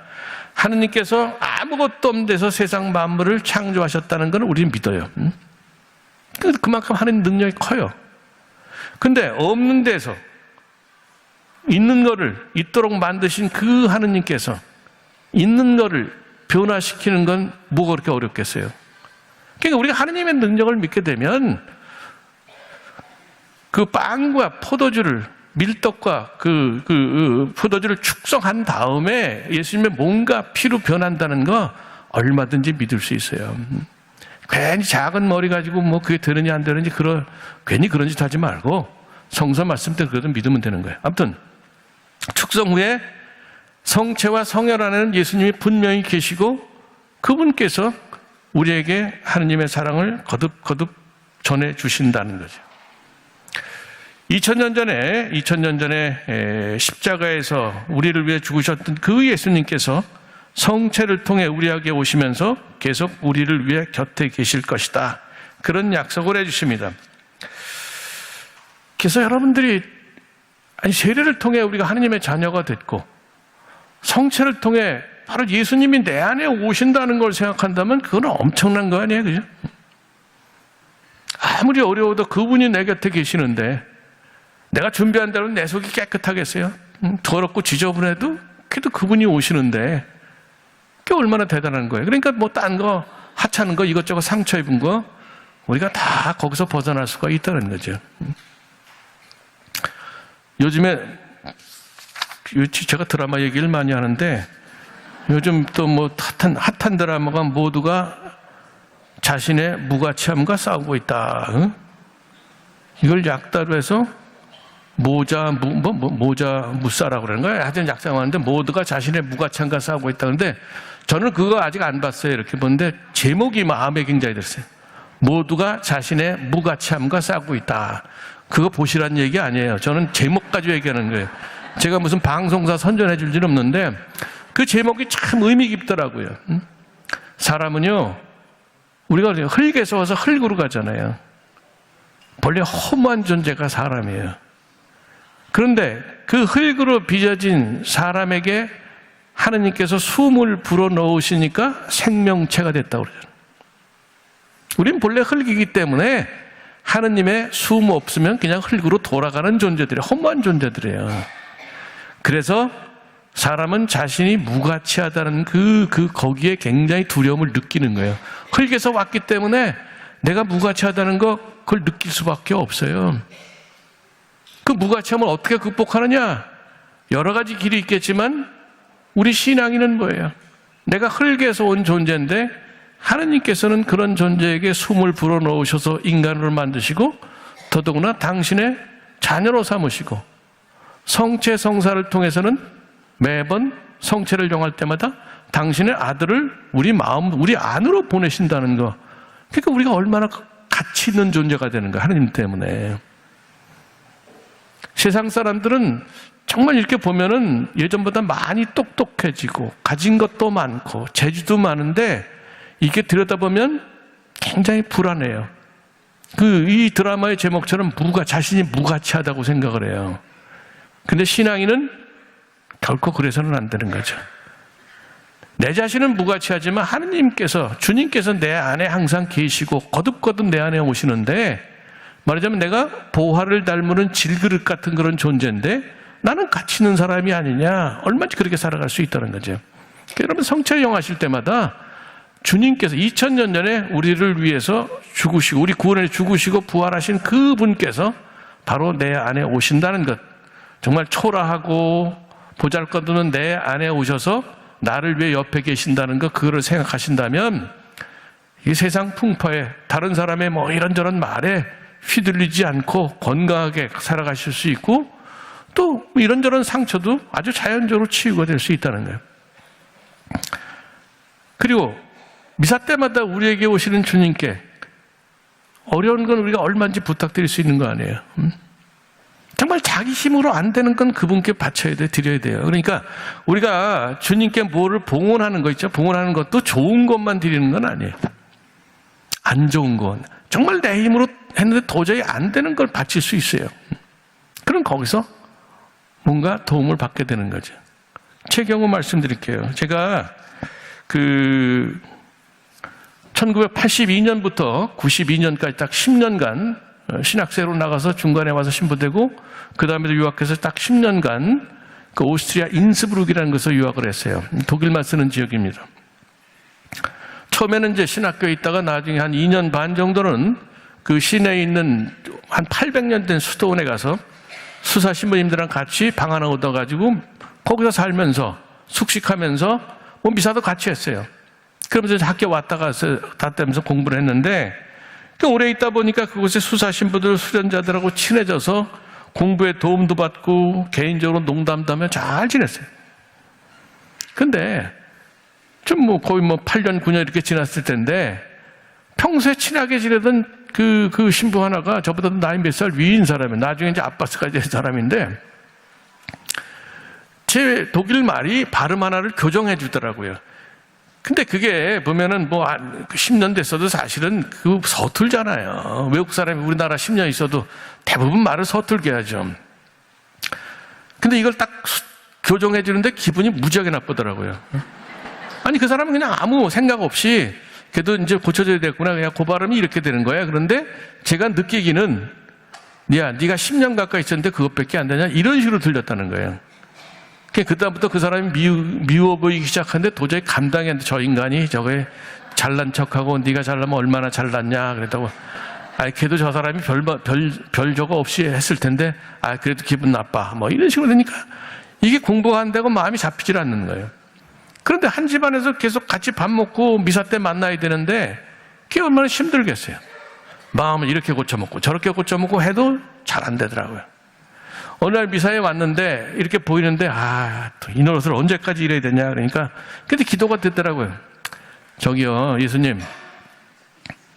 하느님께서 아무것도 없는 데서 세상 만물을 창조하셨다는 건 우리는 믿어요. 그만큼 하느님 능력이 커요. 근데 없는 데서 있는 거를 있도록 만드신 그 하느님께서 있는 거를 변화시키는 건 뭐가 그렇게 어렵겠어요? 그러니까 우리가 하느님의 능력을 믿게 되면 그 빵과 포도주를 밀떡과 그 포도주를 축성한 다음에 예수님의 몸과 피로 변한다는 거 얼마든지 믿을 수 있어요. 괜히 작은 머리 가지고 뭐 그게 되느냐 안 되느냐 괜히 그런 짓 하지 말고 성서 말씀대로 그래도 믿으면 되는 거예요. 아무튼 축성 후에 성체와 성혈 안에는 예수님이 분명히 계시고 그분께서 우리에게 하느님의 사랑을 거듭 전해 주신다는 거죠. 2000년 전에 십자가에서 우리를 위해 죽으셨던 그 예수님께서 성체를 통해 우리에게 오시면서 계속 우리를 위해 곁에 계실 것이다. 그런 약속을 해주십니다. 그래서 여러분들이 세례를 통해 우리가 하느님의 자녀가 됐고 성체를 통해 바로 예수님이 내 안에 오신다는 걸 생각한다면 그건 엄청난 거 아니에요, 그죠? 아무리 어려워도 그분이 내 곁에 계시는데 내가 준비한 대로 내 속이 깨끗하겠어요? 더럽고 지저분해도 그래도 그분이 오시는데 그게 얼마나 대단한 거예요. 그러니까 뭐 딴 거 하찮은 거 이것저것 상처 입은 거 우리가 다 거기서 벗어날 수가 있다는 거죠. 요즘에 제가 드라마 얘기를 많이 하는데 요즘 또 뭐 핫한 드라마가 모두가 자신의 무가치함과 싸우고 있다. 응? 이걸 약다로 해서 모자 무싸라고 그러는 거예요. 하여튼 약자가 하는데 모두가 자신의 무가치함과 싸우고 있다. 근데 저는 그거 아직 안 봤어요. 이렇게 보는데 제목이 마음에 굉장히 들었어요. 모두가 자신의 무가치함과 싸우고 있다. 그거 보시라는 얘기 아니에요. 저는 제목 가지고 얘기하는 거예요. 제가 무슨 방송사 선전해 줄 일은 없는데 그 제목이 참 의미 깊더라고요. 사람은요, 우리가 흙에서 와서 흙으로 가잖아요. 본래 허무한 존재가 사람이에요. 그런데 그 흙으로 빚어진 사람에게 하느님께서 숨을 불어넣으시니까 생명체가 됐다고 그러잖아요. 우린 본래 흙이기 때문에 하느님의 숨 없으면 그냥 흙으로 돌아가는 존재들이에요. 허무한 존재들이에요. 그래서 사람은 자신이 무가치하다는 거기에 굉장히 두려움을 느끼는 거예요. 흙에서 왔기 때문에 내가 무가치하다는 거 그걸 느낄 수밖에 없어요. 그 무가치함을 어떻게 극복하느냐? 여러 가지 길이 있겠지만 우리 신앙인은 뭐예요? 내가 흙에서 온 존재인데 하느님께서는 그런 존재에게 숨을 불어넣으셔서 인간으로 만드시고 더더구나 당신의 자녀로 삼으시고 성체 성사를 통해서는 매번 성체를 용할 때마다 당신의 아들을 우리 마음, 우리 안으로 보내신다는 거. 그러니까 우리가 얼마나 가치 있는 존재가 되는 거야, 하느님 때문에. 세상 사람들은 정말 이렇게 보면은 예전보다 많이 똑똑해지고 가진 것도 많고 재주도 많은데 이게 들여다보면 굉장히 불안해요. 이 드라마의 제목처럼 자신이 무가치하다고 생각을 해요. 근데 신앙인은 결코 그래서는 안 되는 거죠. 내 자신은 무가치하지만 하느님께서, 주님께서 내 안에 항상 계시고 거듭거듭 내 안에 오시는데, 말하자면 내가 보화를 닮은 질그릇 같은 그런 존재인데 나는 가치 있는 사람이 아니냐, 얼마든지 그렇게 살아갈 수 있다는 거죠. 여러분, 성체 영하실 때마다 주님께서 2000년 전에 우리를 위해서 죽으시고 우리 구원을 죽으시고 부활하신 그분께서 바로 내 안에 오신다는 것, 정말 초라하고 보잘것없는 내 안에 오셔서 나를 위해 옆에 계신다는 것, 그거를 생각하신다면 이 세상 풍파에 다른 사람의 뭐 이런저런 말에 휘둘리지 않고 건강하게 살아가실 수 있고 또 이런저런 상처도 아주 자연적으로 치유가 될 수 있다는 거예요. 그리고 미사 때마다 우리에게 오시는 주님께 어려운 건 우리가 얼마인지 부탁드릴 수 있는 거 아니에요. 정말 자기 힘으로 안 되는 건 그분께 바쳐야 돼, 드려야 돼요. 그러니까 우리가 주님께 뭐를 봉헌하는 거 있죠. 봉헌하는 것도 좋은 것만 드리는 건 아니에요. 안 좋은 건 정말 내 힘으로 했는데 도저히 안 되는 걸 바칠 수 있어요. 그럼 거기서 뭔가 도움을 받게 되는 거죠. 제 경우 말씀드릴게요. 제가 1982년부터 92년까지 딱 10년간 신학생으로 나가서 중간에 와서 신부되고 그 다음에도 유학해서 딱 10년간 그 오스트리아 인스브룩이라는 곳에서 유학을 했어요. 독일말 쓰는 지역입니다. 처음에는 이제 신학교에 있다가 나중에 한 2년 반 정도는 그 시내에 있는 한 800년 된 수도원에 가서 수사 신부님들이랑 같이 방 하나 얻어가지고 거기서 살면서 숙식하면서 뭐 미사도 같이 했어요. 그러면서 학교 왔다 가서 다면서 공부를 했는데 오래 있다 보니까 그곳에 수사 신부들, 수련자들하고 친해져서 공부에 도움도 받고 개인적으로 농담도 하며 잘 지냈어요. 근데 좀 뭐 거의 뭐 8년, 9년 이렇게 지났을 텐데 평소에 친하게 지내던 그 신부 하나가 저보다 나이 몇 살 위인 사람이에요. 나중에 이제 아빠스까지 된 사람인데 제 독일 말이 발음 하나를 교정해 주더라고요. 근데 그게 보면은 뭐 10년 됐어도 사실은 그 서툴잖아요. 외국 사람이 우리나라 10년 있어도 대부분 말을 서툴게 하죠. 근데 이걸 딱 교정해 주는데 기분이 무지하게 나쁘더라고요. 아니 그 사람은 그냥 아무 생각 없이 걔도 이제 고쳐져야 되겠구나, 그냥 그 발음이 이렇게 되는 거야. 그런데 제가 느끼기는 야, 네가 10년 가까이 있었는데 그것밖에 안 되냐, 이런 식으로 들렸다는 거예요. 그다음부터 그 사람이 미워 보이기 시작하는데 도저히 감당이 안 돼. 저 인간이 저거에 잘난 척하고 네가 잘나면 얼마나 잘났냐 그랬다고. 걔도 저 사람이 별 저거 없이 했을 텐데 그래도 기분 나빠, 뭐 이런 식으로 되니까 이게 공부가 안 되고 마음이 잡히질 않는 거예요. 그런데 한 집안에서 계속 같이 밥 먹고 미사 때 만나야 되는데 그게 얼마나 힘들겠어요. 마음을 이렇게 고쳐먹고 저렇게 고쳐먹고 해도 잘 안 되더라고요. 어느 날 미사에 왔는데 이렇게 보이는데 또 이 노릇을 언제까지 이래야 되냐 그러니까 근데 기도가 됐더라고요. 저기요, 예수님,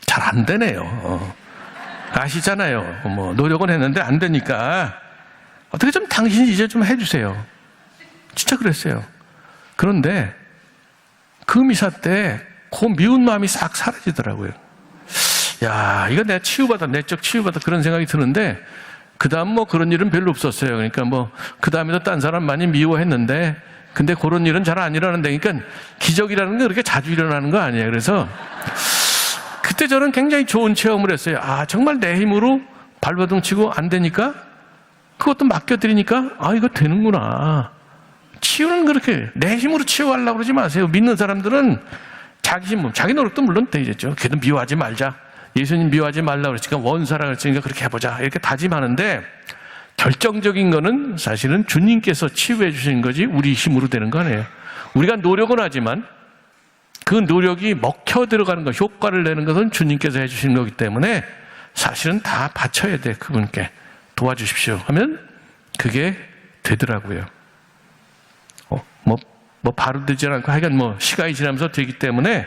잘 안 되네요. 아시잖아요. 뭐 노력은 했는데 안 되니까 어떻게 좀 당신이 이제 좀 해주세요. 진짜 그랬어요. 그런데 그 미사 때 그 미운 마음이 싹 사라지더라고요. 야, 이거 내가 치유받아, 내적 치유받아, 그런 생각이 드는데 그 다음 뭐 그런 일은 별로 없었어요. 그러니까 뭐 그 다음에도 딴 사람 많이 미워했는데 근데 그런 일은 잘 안 일어나는데, 그러니까 기적이라는 게 그렇게 자주 일어나는 거 아니에요. 그래서 그때 저는 굉장히 좋은 체험을 했어요. 정말 내 힘으로 발버둥 치고 안 되니까 그것도 맡겨드리니까 이거 되는구나. 치유는 그렇게 내 힘으로 치유하려고 그러지 마세요. 믿는 사람들은 자기 힘, 자기 노력도 물론 되겠죠. 걔도 미워하지 말자, 예수님 미워하지 말라고 그랬으니까 원사라고 했으니까 그렇게 해보자, 이렇게 다짐하는데 결정적인 거는 사실은 주님께서 치유해 주시는 거지 우리 힘으로 되는 거 아니에요. 우리가 노력은 하지만 그 노력이 먹혀 들어가는 것, 효과를 내는 것은 주님께서 해주시는 거기 때문에 사실은 다 바쳐야 돼. 그분께 도와주십시오 하면 그게 되더라고요. 뭐 바로 되지 않고 하여간 뭐 시간이 지나면서 되기 때문에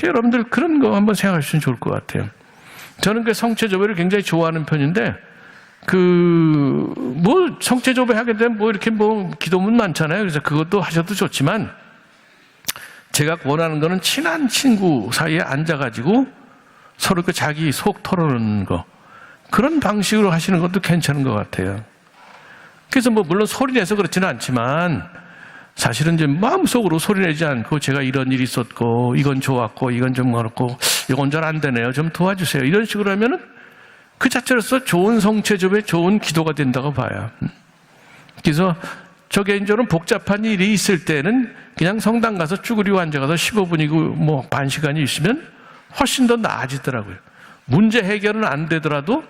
여러분들 그런 거 한번 생각하시면 좋을 것 같아요. 저는 그 성체조배를 굉장히 좋아하는 편인데 뭐 성체조배 하게 되면 뭐 이렇게 뭐 기도문 많잖아요. 그래서 그것도 하셔도 좋지만 제가 원하는 거는 친한 친구 사이에 앉아가지고 서로 그 자기 속 털어놓는 거 그런 방식으로 하시는 것도 괜찮은 것 같아요. 그래서 뭐 물론 소리내서 그렇지는 않지만 사실은 이제 마음속으로 소리내지 않고 제가 이런 일이 있었고 이건 좋았고 이건 좀 그렇고 이건 잘 안 되네요. 좀 도와주세요. 이런 식으로 하면은 그 자체로서 좋은 성체조배, 좋은 기도가 된다고 봐요. 그래서 저 개인적으로 복잡한 일이 있을 때는 그냥 성당 가서 쭈그리고 앉아가서 15분이고 뭐 반 시간이 있으면 훨씬 더 나아지더라고요. 문제 해결은 안 되더라도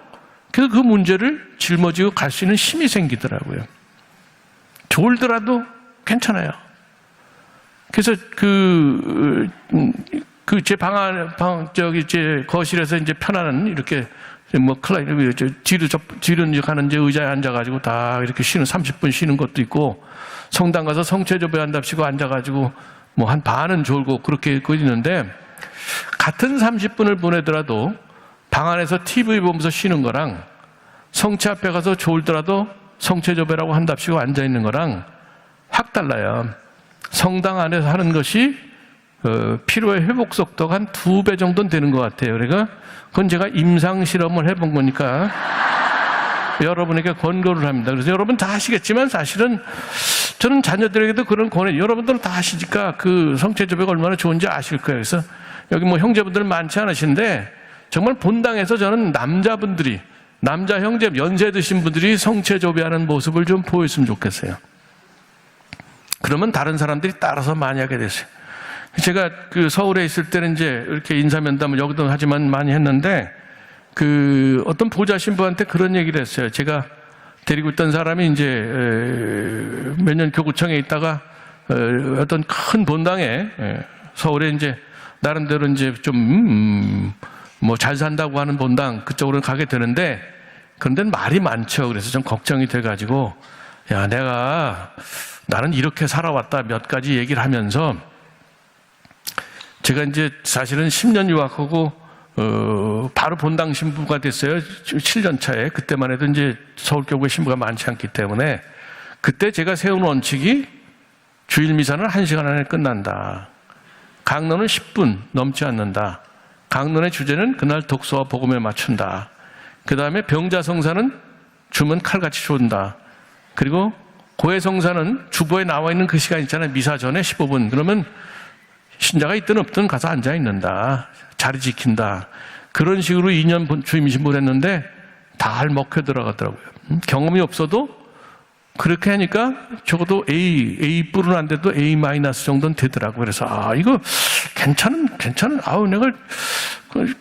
그 문제를 짊어지고 갈 수 있는 힘이 생기더라고요. 졸더라도 괜찮아요. 그래서 제 제 거실에서 이제 편안한 이렇게 뭐 뒤로 가는 이제 의자에 앉아가지고 다 이렇게 쉬는 30분 쉬는 것도 있고 성당 가서 성체조배 한답시고 앉아가지고 뭐 한 반은 졸고 그렇게 있는데 같은 30분을 보내더라도 방 안에서 TV 보면서 쉬는 거랑 성체 앞에 가서 졸더라도 성체조배라고 한답시고 앉아 있는 거랑 확 달라요. 성당 안에서 하는 것이 피로의 회복 속도가 한 2배 정도는 되는 것 같아요. 그러니까 그건 제가 임상 실험을 해본 거니까 여러분에게 권고를 합니다. 그래서 여러분 다 하시겠지만 사실은 저는 자녀들에게도 그런 권해. 여러분들은 다 하시니까 그 성체조배가 얼마나 좋은지 아실 거예요. 그래서 여기 뭐 형제분들 많지 않으신데 정말 본당에서 저는 남자 형제 연세 드신 분들이 성체조배하는 모습을 좀 보였으면 좋겠어요. 그러면 다른 사람들이 따라서 많이 하게 됐어요. 제가 그 서울에 있을 때는 이제 이렇게 인사면담을 여기도 하지만 많이 했는데 어떤 보좌 신부한테 그런 얘기를 했어요. 제가 데리고 있던 사람이 이제 몇 년 교구청에 있다가 어떤 큰 본당에 서울에 이제 나름대로 이제 좀 뭐 잘 산다고 하는 본당 그쪽으로 가게 되는데 그런 데는 말이 많죠. 그래서 좀 걱정이 돼가지고 야 나는 이렇게 살아왔다 몇 가지 얘기를 하면서 제가 이제 사실은 10년 유학하고 바로 본당 신부가 됐어요. 7년 차에. 그때만 해도 이제 서울교구에 신부가 많지 않기 때문에 그때 제가 세운 원칙이 주일 미사는 1시간 안에 끝난다. 강론은 10분 넘지 않는다. 강론의 주제는 그날 독서와 복음에 맞춘다. 그 다음에 병자성사는 주면 칼같이 좋은다. 그리고 고해성사는 주보에 나와 있는 그 시간 있잖아요. 미사 전에 15분. 그러면 신자가 있든 없든 가서 앉아있는다. 자리 지킨다. 그런 식으로 2년 주임 신부를 했는데 다 먹혀 들어가더라고요. 경험이 없어도 그렇게 하니까 적어도 A뿔은 안 돼도 A- 정도는 되더라고요. 그래서 이거 괜찮은 내가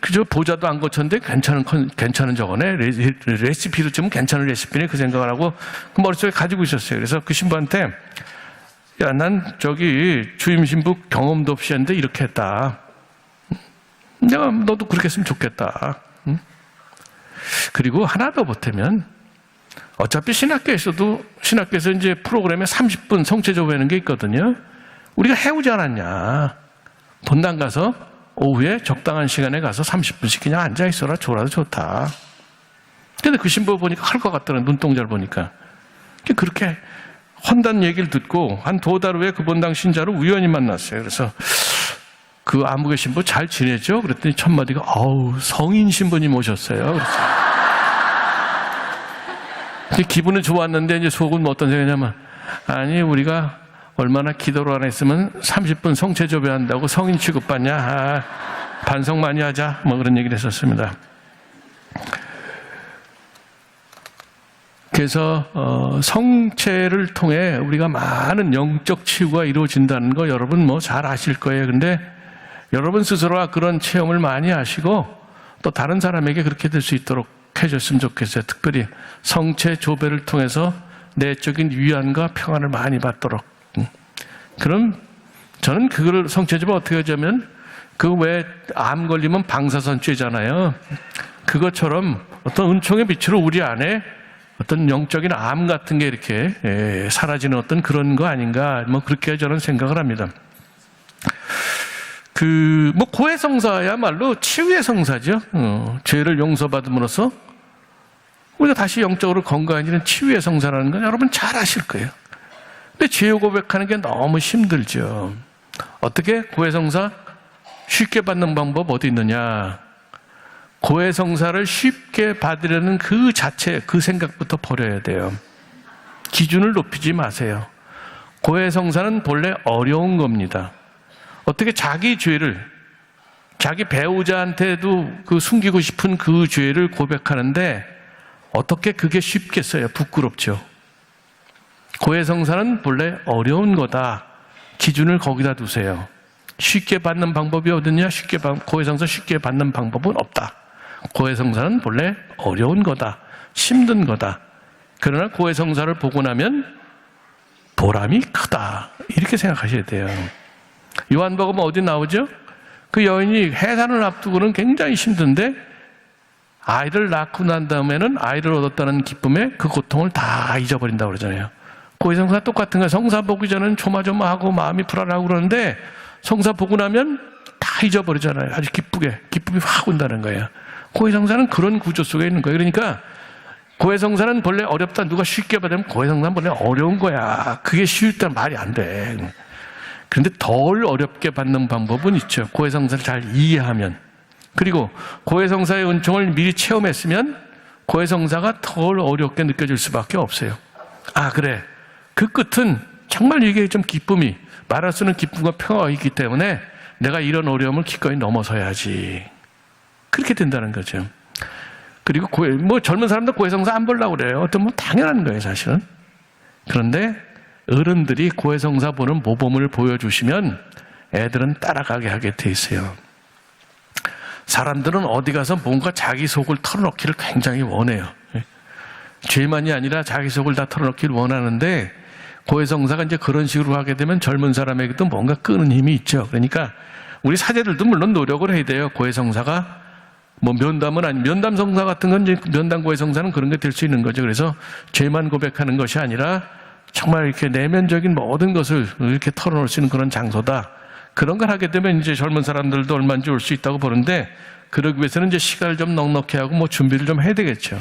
그저 보자도 안 거쳤는데 괜찮은 저거네. 레시피도 좀 괜찮은 레시피네. 그 생각을 하고 그 머릿속에 가지고 있었어요. 그래서 그 신부한테 야, 난 주임 신부 경험도 없이 했는데 이렇게 했다. 내가 너도 그렇게 했으면 좋겠다. 그리고 하나 더 보태면 어차피 신학교에서 이제 프로그램에 30분 성체조배하는 게 있거든요. 우리가 해오지 않았냐. 본당 가서 오후에 적당한 시간에 가서 30분씩 그냥 앉아있어라. 졸아도 좋다. 근데 그 신부 보니까 할 것 같더라고요. 눈동자를 보니까. 그렇게 헌단 얘기를 듣고 한 2달 후에 그 본당 신자를 우연히 만났어요. 그래서 그 아무개 신부 잘 지내죠? 그랬더니 첫 마디가 성인 신부님 오셨어요. 그래서 기분은 좋았는데 이제 속은 어떤 생각이냐면 아니 우리가 얼마나 기도를 안 했으면 30분 성체조배 한다고 성인 취급받냐. 반성 많이 하자. 뭐 그런 얘기를 했었습니다. 그래서 성체를 통해 우리가 많은 영적 치유가 이루어진다는 거 여러분 뭐 잘 아실 거예요. 근데 여러분 스스로가 그런 체험을 많이 하시고 또 다른 사람에게 그렇게 될 수 있도록 해줬으면 좋겠어요. 특별히 성체 조배를 통해서 내적인 위안과 평안을 많이 받도록. 그럼 저는 그걸 성취해주면 어떻게 하자면 그 왜 암 걸리면 방사선죄잖아요. 그것처럼 어떤 은총의 빛으로 우리 안에 어떤 영적인 암 같은 게 이렇게 사라지는 어떤 그런 거 아닌가, 뭐 그렇게 저는 생각을 합니다. 뭐 고해성사야말로 치유의 성사죠. 죄를 용서받음으로써 우리가 다시 영적으로 건강해지는 치유의 성사라는 건 여러분 잘 아실 거예요. 근데 죄 고백하는 게 너무 힘들죠. 어떻게? 고해성사 쉽게 받는 방법 어디 있느냐? 고해성사를 쉽게 받으려는 그 자체, 그 생각부터 버려야 돼요. 기준을 높이지 마세요. 고해성사는 본래 어려운 겁니다. 어떻게 자기 죄를, 자기 배우자한테도 그 숨기고 싶은 그 죄를 고백하는데 어떻게 그게 쉽겠어요? 부끄럽죠. 고해성사는 본래 어려운 거다. 기준을 거기다 두세요. 쉽게 받는 방법이 어딨냐? 고해성사 쉽게 받는 방법은 없다. 고해성사는 본래 어려운 거다. 힘든 거다. 그러나 고해성사를 보고 나면 보람이 크다. 이렇게 생각하셔야 돼요. 요한복음 어디 나오죠? 그 여인이 해산을 앞두고는 굉장히 힘든데 아이를 낳고 난 다음에는 아이를 얻었다는 기쁨에 그 고통을 다 잊어버린다고 그러잖아요. 고해성사 똑같은 거예요. 성사 보기 전에는 조마조마하고 마음이 불안하고 그러는데 성사 보고 나면 다 잊어버리잖아요. 아주 기쁨이 확 온다는 거예요. 고해성사는 그런 구조 속에 있는 거예요. 그러니까 고해성사는 본래 어렵다. 누가 쉽게 받으면 고해성사는 본래 어려운 거야. 그게 쉬울 말이 안 돼. 그런데 덜 어렵게 받는 방법은 있죠. 고해성사를 잘 이해하면. 그리고 고해성사의 은총을 미리 체험했으면 고해성사가 덜 어렵게 느껴질 수밖에 없어요. 아, 그래. 그 끝은 정말 이게 좀 기쁨이, 말할 수 있는 기쁨과 평화가 있기 때문에 내가 이런 어려움을 기꺼이 넘어서야지. 그렇게 된다는 거죠. 그리고 젊은 사람들 고해성사 안 보려고 그래요. 어떤 당연한 거예요, 사실은. 그런데 어른들이 고해성사 보는 모범을 보여주시면 애들은 따라가게 하게 돼 있어요. 사람들은 어디 가서 뭔가 자기 속을 털어놓기를 굉장히 원해요. 죄만이 아니라 자기 속을 다 털어놓기를 원하는데 고해성사가 이제 그런 식으로 하게 되면 젊은 사람에게도 뭔가 끄는 힘이 있죠. 그러니까 우리 사제들도 물론 노력을 해야 돼요. 고해성사가 면담은 면담 성사 같은 건 이제 면담 고해성사는 그런 게 될 수 있는 거죠. 그래서 죄만 고백하는 것이 아니라 정말 이렇게 내면적인 모든 것을 이렇게 털어놓을 수 있는 그런 장소다. 그런 걸 하게 되면 이제 젊은 사람들도 얼마든지 올 수 있다고 보는데 그러기 위해서는 이제 시간을 좀 넉넉히 하고 준비를 좀 해야 되겠죠.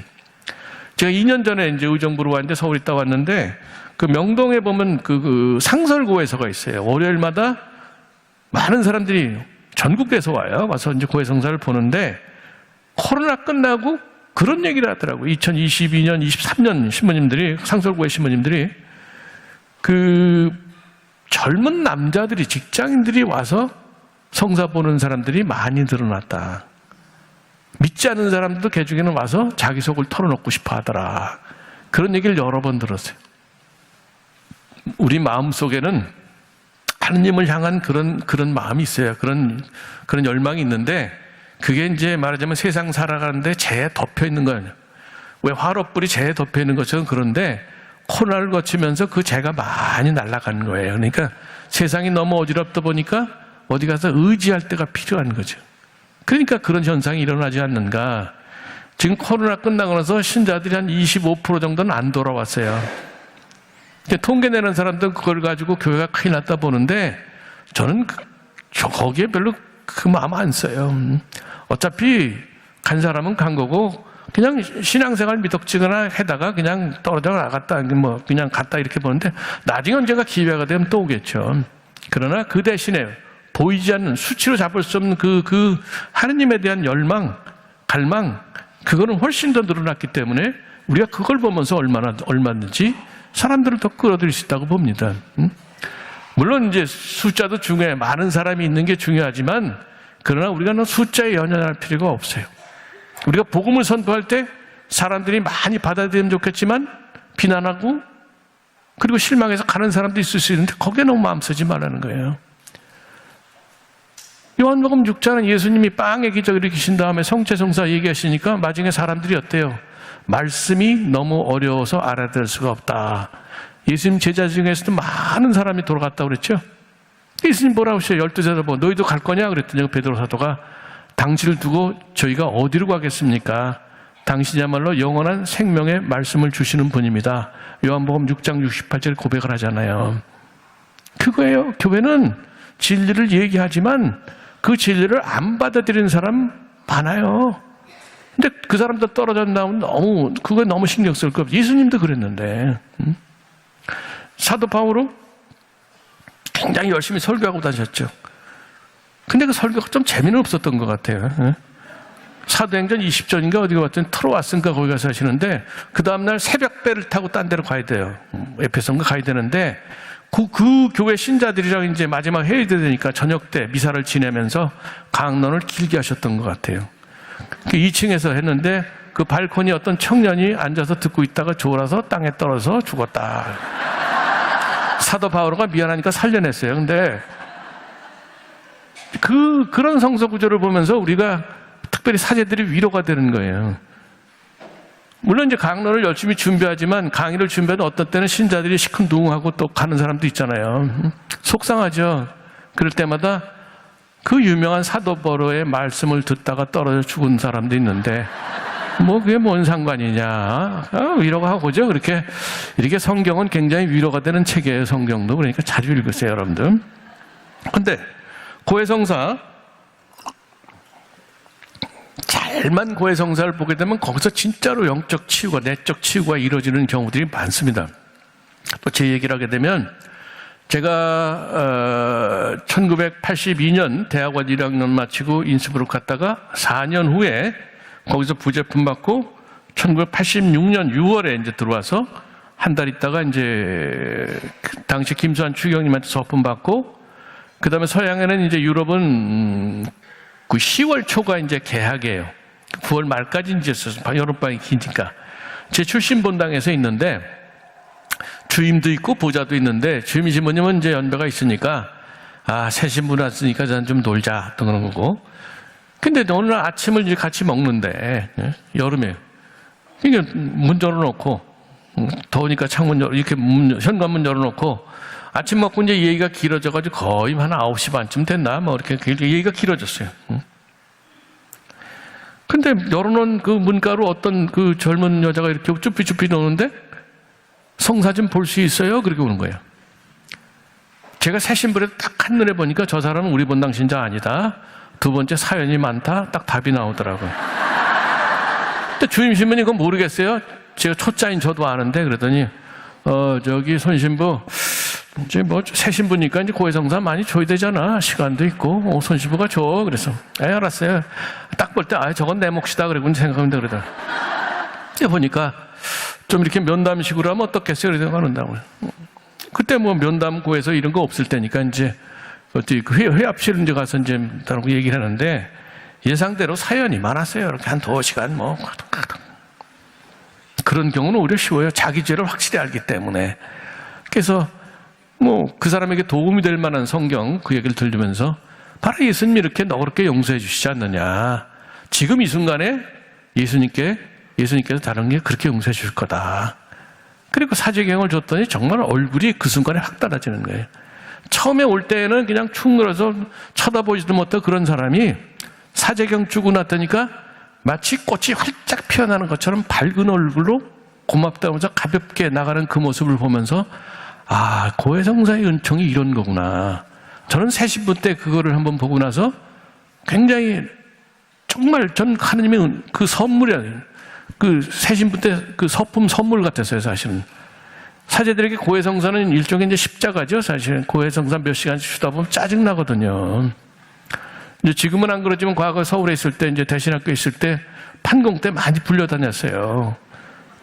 제가 2년 전에 이제 의정부로 왔는데 서울 있다 왔는데 그 명동에 보면 그 상설고해서가 있어요. 월요일마다 많은 사람들이 전국에서 와요. 와서 이제 고해성사를 보는데 코로나 끝나고 그런 얘기를 하더라고요. 2022년, 23년 신부님들이, 상설고해 신부님들이 그 젊은 남자들이, 직장인들이 와서 성사 보는 사람들이 많이 늘어났다. 믿지 않는 사람들도 그 중에는 와서 자기 속을 털어놓고 싶어 하더라. 그런 얘기를 여러 번 들었어요. 우리 마음 속에는 하느님을 향한 그런 마음이 있어요. 그런 열망이 있는데 그게 이제 말하자면 세상 살아가는데 재에 덮여 있는 거예요. 왜 화롯불이 재에 덮여 있는 것처럼 그런데 코로나를 거치면서 그 재가 많이 날아가는 거예요. 그러니까 세상이 너무 어지럽다 보니까 어디 가서 의지할 때가 필요한 거죠. 그러니까 그런 현상이 일어나지 않는가. 지금 코로나 끝나고 나서 신자들이 한 25% 정도는 안 돌아왔어요. 통계 내는 사람들은 그걸 가지고 교회가 큰일 났다 보는데 저는 거기에 별로 그 마음 안 써요. 어차피 간 사람은 간 거고 그냥 신앙생활 미덕지거나 해다가 그냥 떨어져 나갔다 그냥 갔다 이렇게 보는데 나중에 언젠가 기회가 되면 또 오겠죠. 그러나 그 대신에 보이지 않는 수치로 잡을 수 없는 그 하느님에 대한 열망, 갈망 그거는 훨씬 더 늘어났기 때문에 우리가 그걸 보면서 얼마든지 사람들을 더 끌어들일 수 있다고 봅니다. 물론 이제 숫자도 중요해. 많은 사람이 있는 게 중요하지만 그러나 우리가 숫자에 연연할 필요가 없어요. 우리가 복음을 선포할 때 사람들이 많이 받아들이면 좋겠지만 비난하고 그리고 실망해서 가는 사람도 있을 수 있는데 거기에 너무 마음 쓰지 말라는 거예요. 요한복음 6장은 예수님이 빵의 기적을 일으키신 다음에 성체성사 얘기하시니까 나중에 사람들이 어때요? 말씀이 너무 어려워서 알아들을 수가 없다. 예수님 제자 중에서도 많은 사람이 돌아갔다고 그랬죠? 예수님 뭐라고 하셔요? 12제자 뭐 너희도 갈 거냐? 그랬더니 베드로 사도가 당신을 두고 저희가 어디로 가겠습니까? 당신이야말로 영원한 생명의 말씀을 주시는 분입니다. 요한복음 6장 68절 고백을 하잖아요. 그거예요. 교회는 진리를 얘기하지만 그 진리를 안 받아들이는 사람 많아요. 근데 그 사람들 떨어져 나오면 그거에 너무 신경 쓸 거 없어요. 예수님도 그랬는데. 사도 바울은 굉장히 열심히 설교하고 다녔죠. 근데 그 설교가 좀 재미는 없었던 것 같아요. 사도행전 20전인가 어디가 왔더니 트로아스인가 거기 가서 하시는데 그 다음날 새벽배를 타고 딴 데로 가야 돼요. 에페소인가 가야 되는데 그 교회 신자들이랑 이제 마지막 회의 되니까 저녁 때 미사를 지내면서 강론을 길게 하셨던 것 같아요. 2층에서 했는데 그 발코니 어떤 청년이 앉아서 듣고 있다가 졸아서 땅에 떨어져 죽었다. 사도 바오로가 미안하니까 살려냈어요. 근데 그런 성서 구조를 보면서 우리가 특별히 사제들이 위로가 되는 거예요. 물론 이제 강론을 열심히 준비하지만 강의를 준비하는 어떤 때는 신자들이 시큰둥하고 또 가는 사람도 있잖아요. 속상하죠. 그럴 때마다 그 유명한 사도 바오로의 말씀을 듣다가 떨어져 죽은 사람도 있는데 뭐 그게 뭔 상관이냐. 위로가 하고죠. 이렇게 성경은 굉장히 위로가 되는 책이에요. 성경도. 그러니까 자주 읽으세요, 여러분들. 근데 고해성사 잘만 고해성사를 보게 되면 거기서 진짜로 영적 치유가, 내적 치유가 이루어지는 경우들이 많습니다. 또 제 얘기를 하게 되면 제가 1982년 대학원 1학년 마치고 인스브룩 갔다가 4년 후에 거기서 부제품 받고 1986년 6월에 이제 들어와서 한 달 있다가 이제 당시 김수환 추경님한테 서품 받고 그 다음에 서양에는 이제 유럽은 그 10월 초가 이제 개학이에요. 9월 말까지 이제 여름방학이 기니까 제 출신 본당에서 있는데 주임도 있고 보좌도 있는데 주임 신부님은 이제 연배가 있으니까 새 신부 왔으니까 저는 좀 놀자 또 그런 거고. 근데 오늘 아침을 이제 같이 먹는데 여름에 이게 문 열어놓고 더우니까 창문 이렇게 현관문 열어놓고 아침 먹고 이제 얘기가 길어져가지고 거의 한 9시 반쯤 됐나 뭐 이렇게 얘기가 길어졌어요. 근데 열어놓은 그 문가로 어떤 그 젊은 여자가 이렇게 쭈삐쭈삐 노는데 성사 좀 볼 수 있어요? 그렇게 오는 거예요. 제가 새 신부를 딱 한눈에 보니까 저 사람은 우리 본당 신자 아니다. 두 번째 사연이 많다. 딱 답이 나오더라고요. 근데 주임 신부님 그건 모르겠어요. 제가 초짜인 저도 아는데 그러더니 저기 손 신부 이제 뭐 새 신부니까 이제 고해성사 많이 줘야 되잖아. 시간도 있고 손 신부가 줘. 그래서 알았어요. 딱 볼 때 저건 내 몫이다 그러고 생각합니다. 그러더라. 보니까 좀 이렇게 면담식으로 하면 어떻겠어요? 그래서 하는다고요. 그때 뭐 면담고에서 이런 거 없을 때니까 이제 어떻게 그 회합실 이제 가서 이제 다른 얘기를 하는데 예상대로 사연이 많았어요. 이렇게 한 2시간 뭐 그런 경우는 오히려 쉬워요. 자기 죄를 확실히 알기 때문에. 그래서 뭐 그 사람에게 도움이 될 만한 성경 그 얘기를 들으면서 바로 예수님이 이렇게 너그럽게 용서해 주시지 않느냐. 지금 이 순간에 예수님께서 다른 게 그렇게 용서해 줄 거다. 그리고 사제경을 줬더니 정말 얼굴이 그 순간에 확 달라지는 거예요. 처음에 올 때는 그냥 축 늘어서 쳐다보지도 못하고 그런 사람이 사제경 주고 났다니까 마치 꽃이 활짝 피어나는 것처럼 밝은 얼굴로 고맙다 하면서 가볍게 나가는 그 모습을 보면서 고해성사의 은총이 이런 거구나. 저는 새 신부 때 그거를 한번 보고 나서 굉장히 정말 전 하나님의 그 선물이야. 그 새 신부 때 그 서품 선물 같았어요, 사실은. 사제들에게 고해성사는 일종의 이제 십자가죠, 사실은. 고해성사 몇 시간씩 주다 보면 짜증나거든요. 이제 지금은 안 그러지만 과거 서울에 있을 때, 이제 대신학교에 있을 때 판공 때 많이 불려다녔어요.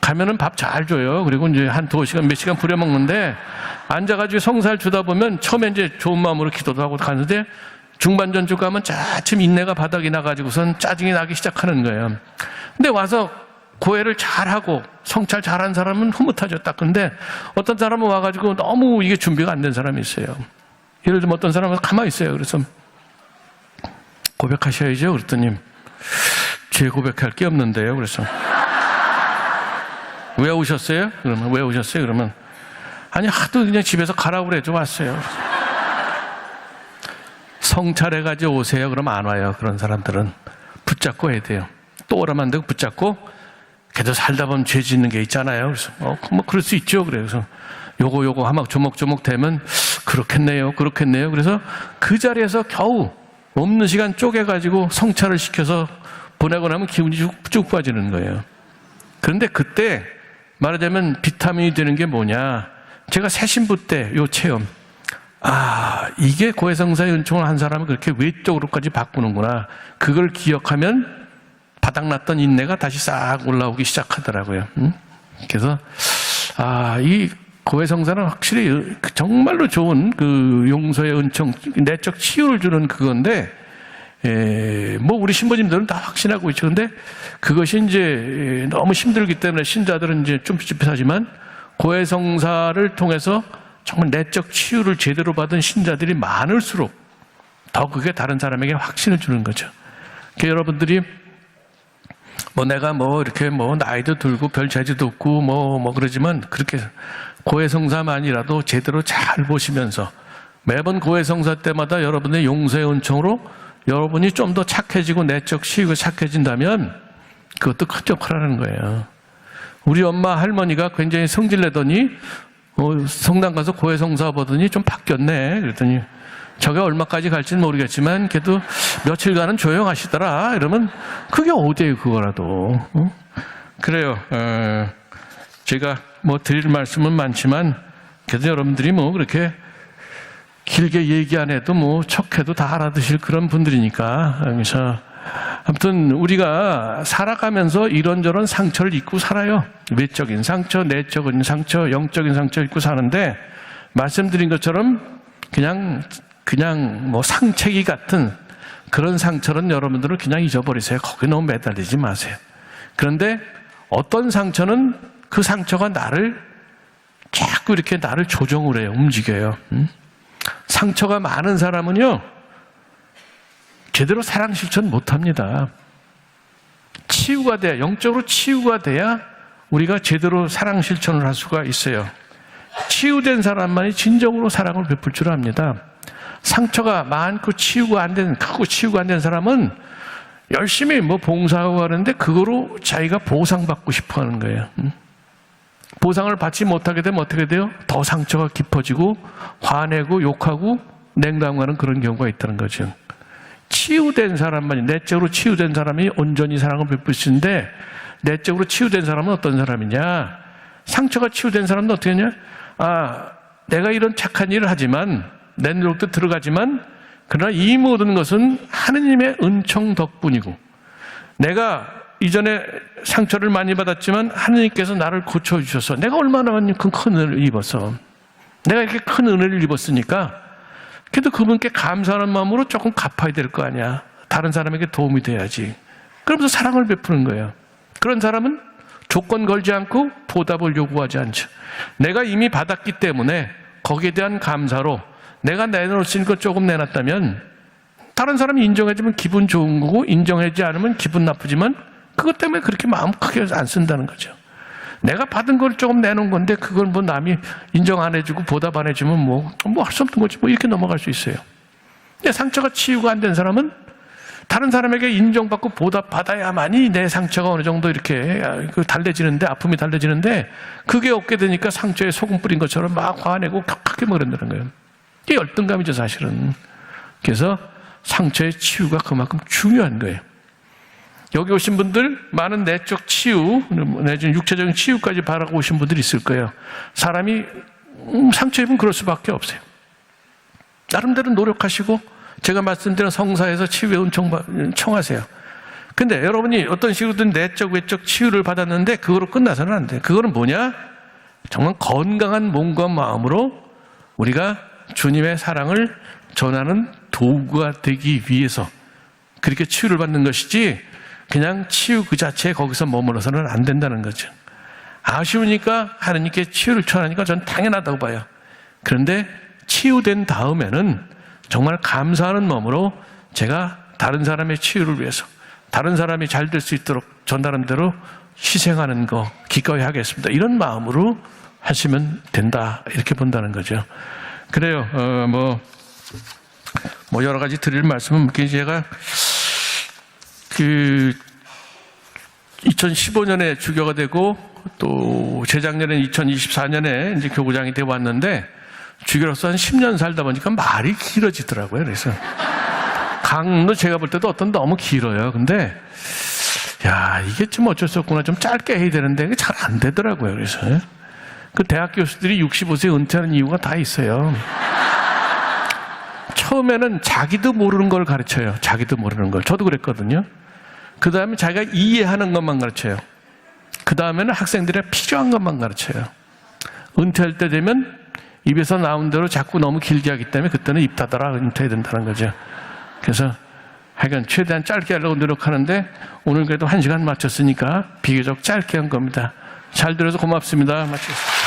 가면은 밥 잘 줘요. 그리고 이제 한 2시간, 몇 시간 부려먹는데 앉아가지고 성사를 주다 보면 처음에 이제 좋은 마음으로 기도도 하고 가는데 중반 전주 가면 차츰 인내가 바닥이 나가지고선 짜증이 나기 시작하는 거예요. 근데 와서 고해를 잘하고 성찰 잘한 사람은 흐뭇하죠. 딱. 근데 어떤 사람은 와가지고 너무 이게 준비가 안 된 사람이 있어요. 예를 들면 어떤 사람은 가만히 있어요. 그래서 고백하셔야죠. 그랬더니 제 고백할 게 없는데요. 그래서 왜 오셨어요? 그러면 왜 오셨어요? 그러면 아니 하도 그냥 집에서 가라고 그래서 왔어요. 성찰해가지고 오세요. 그럼 안 와요. 그런 사람들은 붙잡고 해야 돼요. 또 오라면 안 되고 붙잡고, 걔도 살다 보면 죄 짓는 게 있잖아요. 그래서 뭐 그럴 수 있죠. 그래서 요거 하막 조목조목 되면 그렇겠네요. 그래서 그 자리에서 겨우 없는 시간 쪼개가지고 성찰을 시켜서 보내고 나면 기분이 쭉 빠지는 거예요. 그런데 그때 말하자면 비타민이 되는 게 뭐냐. 제가 새신부 때 요 체험. 이게 고해성사의 은총을 한 사람은 그렇게 외적으로까지 바꾸는구나. 그걸 기억하면 바닥났던 인내가 다시 싹 올라오기 시작하더라고요. 그래서 이 고해성사는 확실히 정말로 좋은 그 용서의 은총, 내적 치유를 주는 그건데, 뭐 우리 신부님들은 다 확신하고 있죠. 근데 그것이 이제 너무 힘들기 때문에 신자들은 이제 좀 찝찝하지만 고해성사를 통해서 정말 내적 치유를 제대로 받은 신자들이 많을수록 더 그게 다른 사람에게 확신을 주는 거죠. 그러니까 여러분들이 내가 이렇게 나이도 들고 별 재주도 없고 그러지만 그렇게 고해성사만이라도 제대로 잘 보시면서 매번 고해성사 때마다 여러분의 용서의 은총으로 여러분이 좀 더 착해지고 내적 치유가 착해진다면 그것도 큰 역할을 하는 거예요. 우리 엄마 할머니가 굉장히 성질내더니 성당 가서 고해성사 보더니 좀 바뀌었네. 그랬더니 저게 얼마까지 갈지는 모르겠지만 그래도 며칠간은 조용하시더라. 이러면 그게 어디예요, 그거라도. 그래요. 제가 드릴 말씀은 많지만 그래도 여러분들이 그렇게 길게 얘기 안 해도 척해도 다 알아두실 그런 분들이니까. 그래서 아무튼 우리가 살아가면서 이런저런 상처를 입고 살아요. 외적인 상처, 내적인 상처, 영적인 상처 입고 사는데 말씀드린 것처럼 그냥 상체기 같은 그런 상처는 여러분들은 그냥 잊어버리세요. 거기 너무 매달리지 마세요. 그런데 어떤 상처는 그 상처가 자꾸 이렇게 나를 조종을 해요. 움직여요. 상처가 많은 사람은요, 제대로 사랑 실천 못 합니다. 치유가 돼야, 영적으로 치유가 돼야 우리가 제대로 사랑 실천을 할 수가 있어요. 치유된 사람만이 진정으로 사랑을 베풀 줄 압니다. 상처가 많고 크고 치유가 안 된 사람은 열심히 봉사하고 하는데 그거로 자기가 보상받고 싶어 하는 거예요. 보상을 받지 못하게 되면 어떻게 돼요? 더 상처가 깊어지고 화내고 욕하고 냉담하는 그런 경우가 있다는 거죠. 치유된 사람만이, 내적으로 치유된 사람이 온전히 사랑을 베풀 수 있는데, 내적으로 치유된 사람은 어떤 사람이냐? 상처가 치유된 사람은 어떻게 하냐? 내가 이런 착한 일을 하지만, 내 노력도 들어가지만, 그러나 이 모든 것은 하느님의 은총 덕분이고, 내가 이전에 상처를 많이 받았지만 하느님께서 나를 고쳐주셔서 내가 얼마나 큰 은혜를 입어서, 내가 이렇게 큰 은혜를 입었으니까 그래도 그분께 감사하는 마음으로 조금 갚아야 될 거 아니야. 다른 사람에게 도움이 돼야지. 그러면서 사랑을 베푸는 거예요. 그런 사람은 조건 걸지 않고 보답을 요구하지 않죠. 내가 이미 받았기 때문에 거기에 대한 감사로 내가 내놓을 수 있는 것 조금 내놨다면 다른 사람이 인정해주면 기분 좋은 거고, 인정하지 않으면 기분 나쁘지만 그것 때문에 그렇게 마음 크게 안 쓴다는 거죠. 내가 받은 걸 조금 내놓은 건데 그걸 남이 인정 안 해주고 보답 안 해주면 할 수 없는 거지. 이렇게 넘어갈 수 있어요. 근데 상처가 치유가 안 된 사람은 다른 사람에게 인정받고 보답 받아야만이 내 상처가 어느 정도 이렇게 달래지는데, 아픔이 달래지는데, 그게 없게 되니까 상처에 소금 뿌린 것처럼 막 화내고 격하게 먹는다는 거예요. 이게 열등감이죠, 사실은. 그래서 상처의 치유가 그만큼 중요한 거예요. 여기 오신 분들 많은 내적 치유, 내지는 육체적인 치유까지 바라고 오신 분들이 있을 거예요. 사람이 상처 입으면 그럴 수밖에 없어요. 나름대로 노력하시고 제가 말씀드린 성사에서 치유의 은총 청하세요. 근데 여러분이 어떤 식으로든 내적 외적 치유를 받았는데 그거로 끝나서는 안 돼요. 그거는 뭐냐? 정말 건강한 몸과 마음으로 우리가 주님의 사랑을 전하는 도구가 되기 위해서 그렇게 치유를 받는 것이지, 그냥 치유 그 자체에 거기서 머물러서는 안 된다는 거죠. 아쉬우니까 하나님께 치유를 청하니까 전 당연하다고 봐요. 그런데 치유된 다음에는 정말 감사하는 마음으로 제가 다른 사람의 치유를 위해서, 다른 사람이 잘 될 수 있도록 전다른 대로 희생하는 거 기꺼이 하겠습니다. 이런 마음으로 하시면 된다, 이렇게 본다는 거죠. 그래요. 뭐 여러 가지 드릴 말씀은 이렇게 제가 2015년에 주교가 되고 또 재작년에 2024년에 이제 교구장이 돼 왔는데 주교로서 한 10년 살다 보니까 말이 길어지더라고요. 그래서 강도 제가 볼 때도 어떤 너무 길어요. 근데 야, 이게 좀 어쩔 수 없구나. 좀 짧게 해야 되는데 이게 잘 안 되더라고요. 그래서 그 대학 교수들이 65세 은퇴하는 이유가 다 있어요. 처음에는 자기도 모르는 걸 가르쳐요. 자기도 모르는 걸. 저도 그랬거든요. 그 다음에 자기가 이해하는 것만 가르쳐요. 그 다음에는 학생들의 필요한 것만 가르쳐요. 은퇴할 때 되면 입에서 나온 대로 자꾸 너무 길게 하기 때문에 그때는 입 닫아라, 은퇴해야 된다는 거죠. 그래서 하여간 최대한 짧게 하려고 노력하는데 오늘 그래도 1시간 맞췄으니까 비교적 짧게 한 겁니다. 잘 들어서 고맙습니다. 마치겠습니다.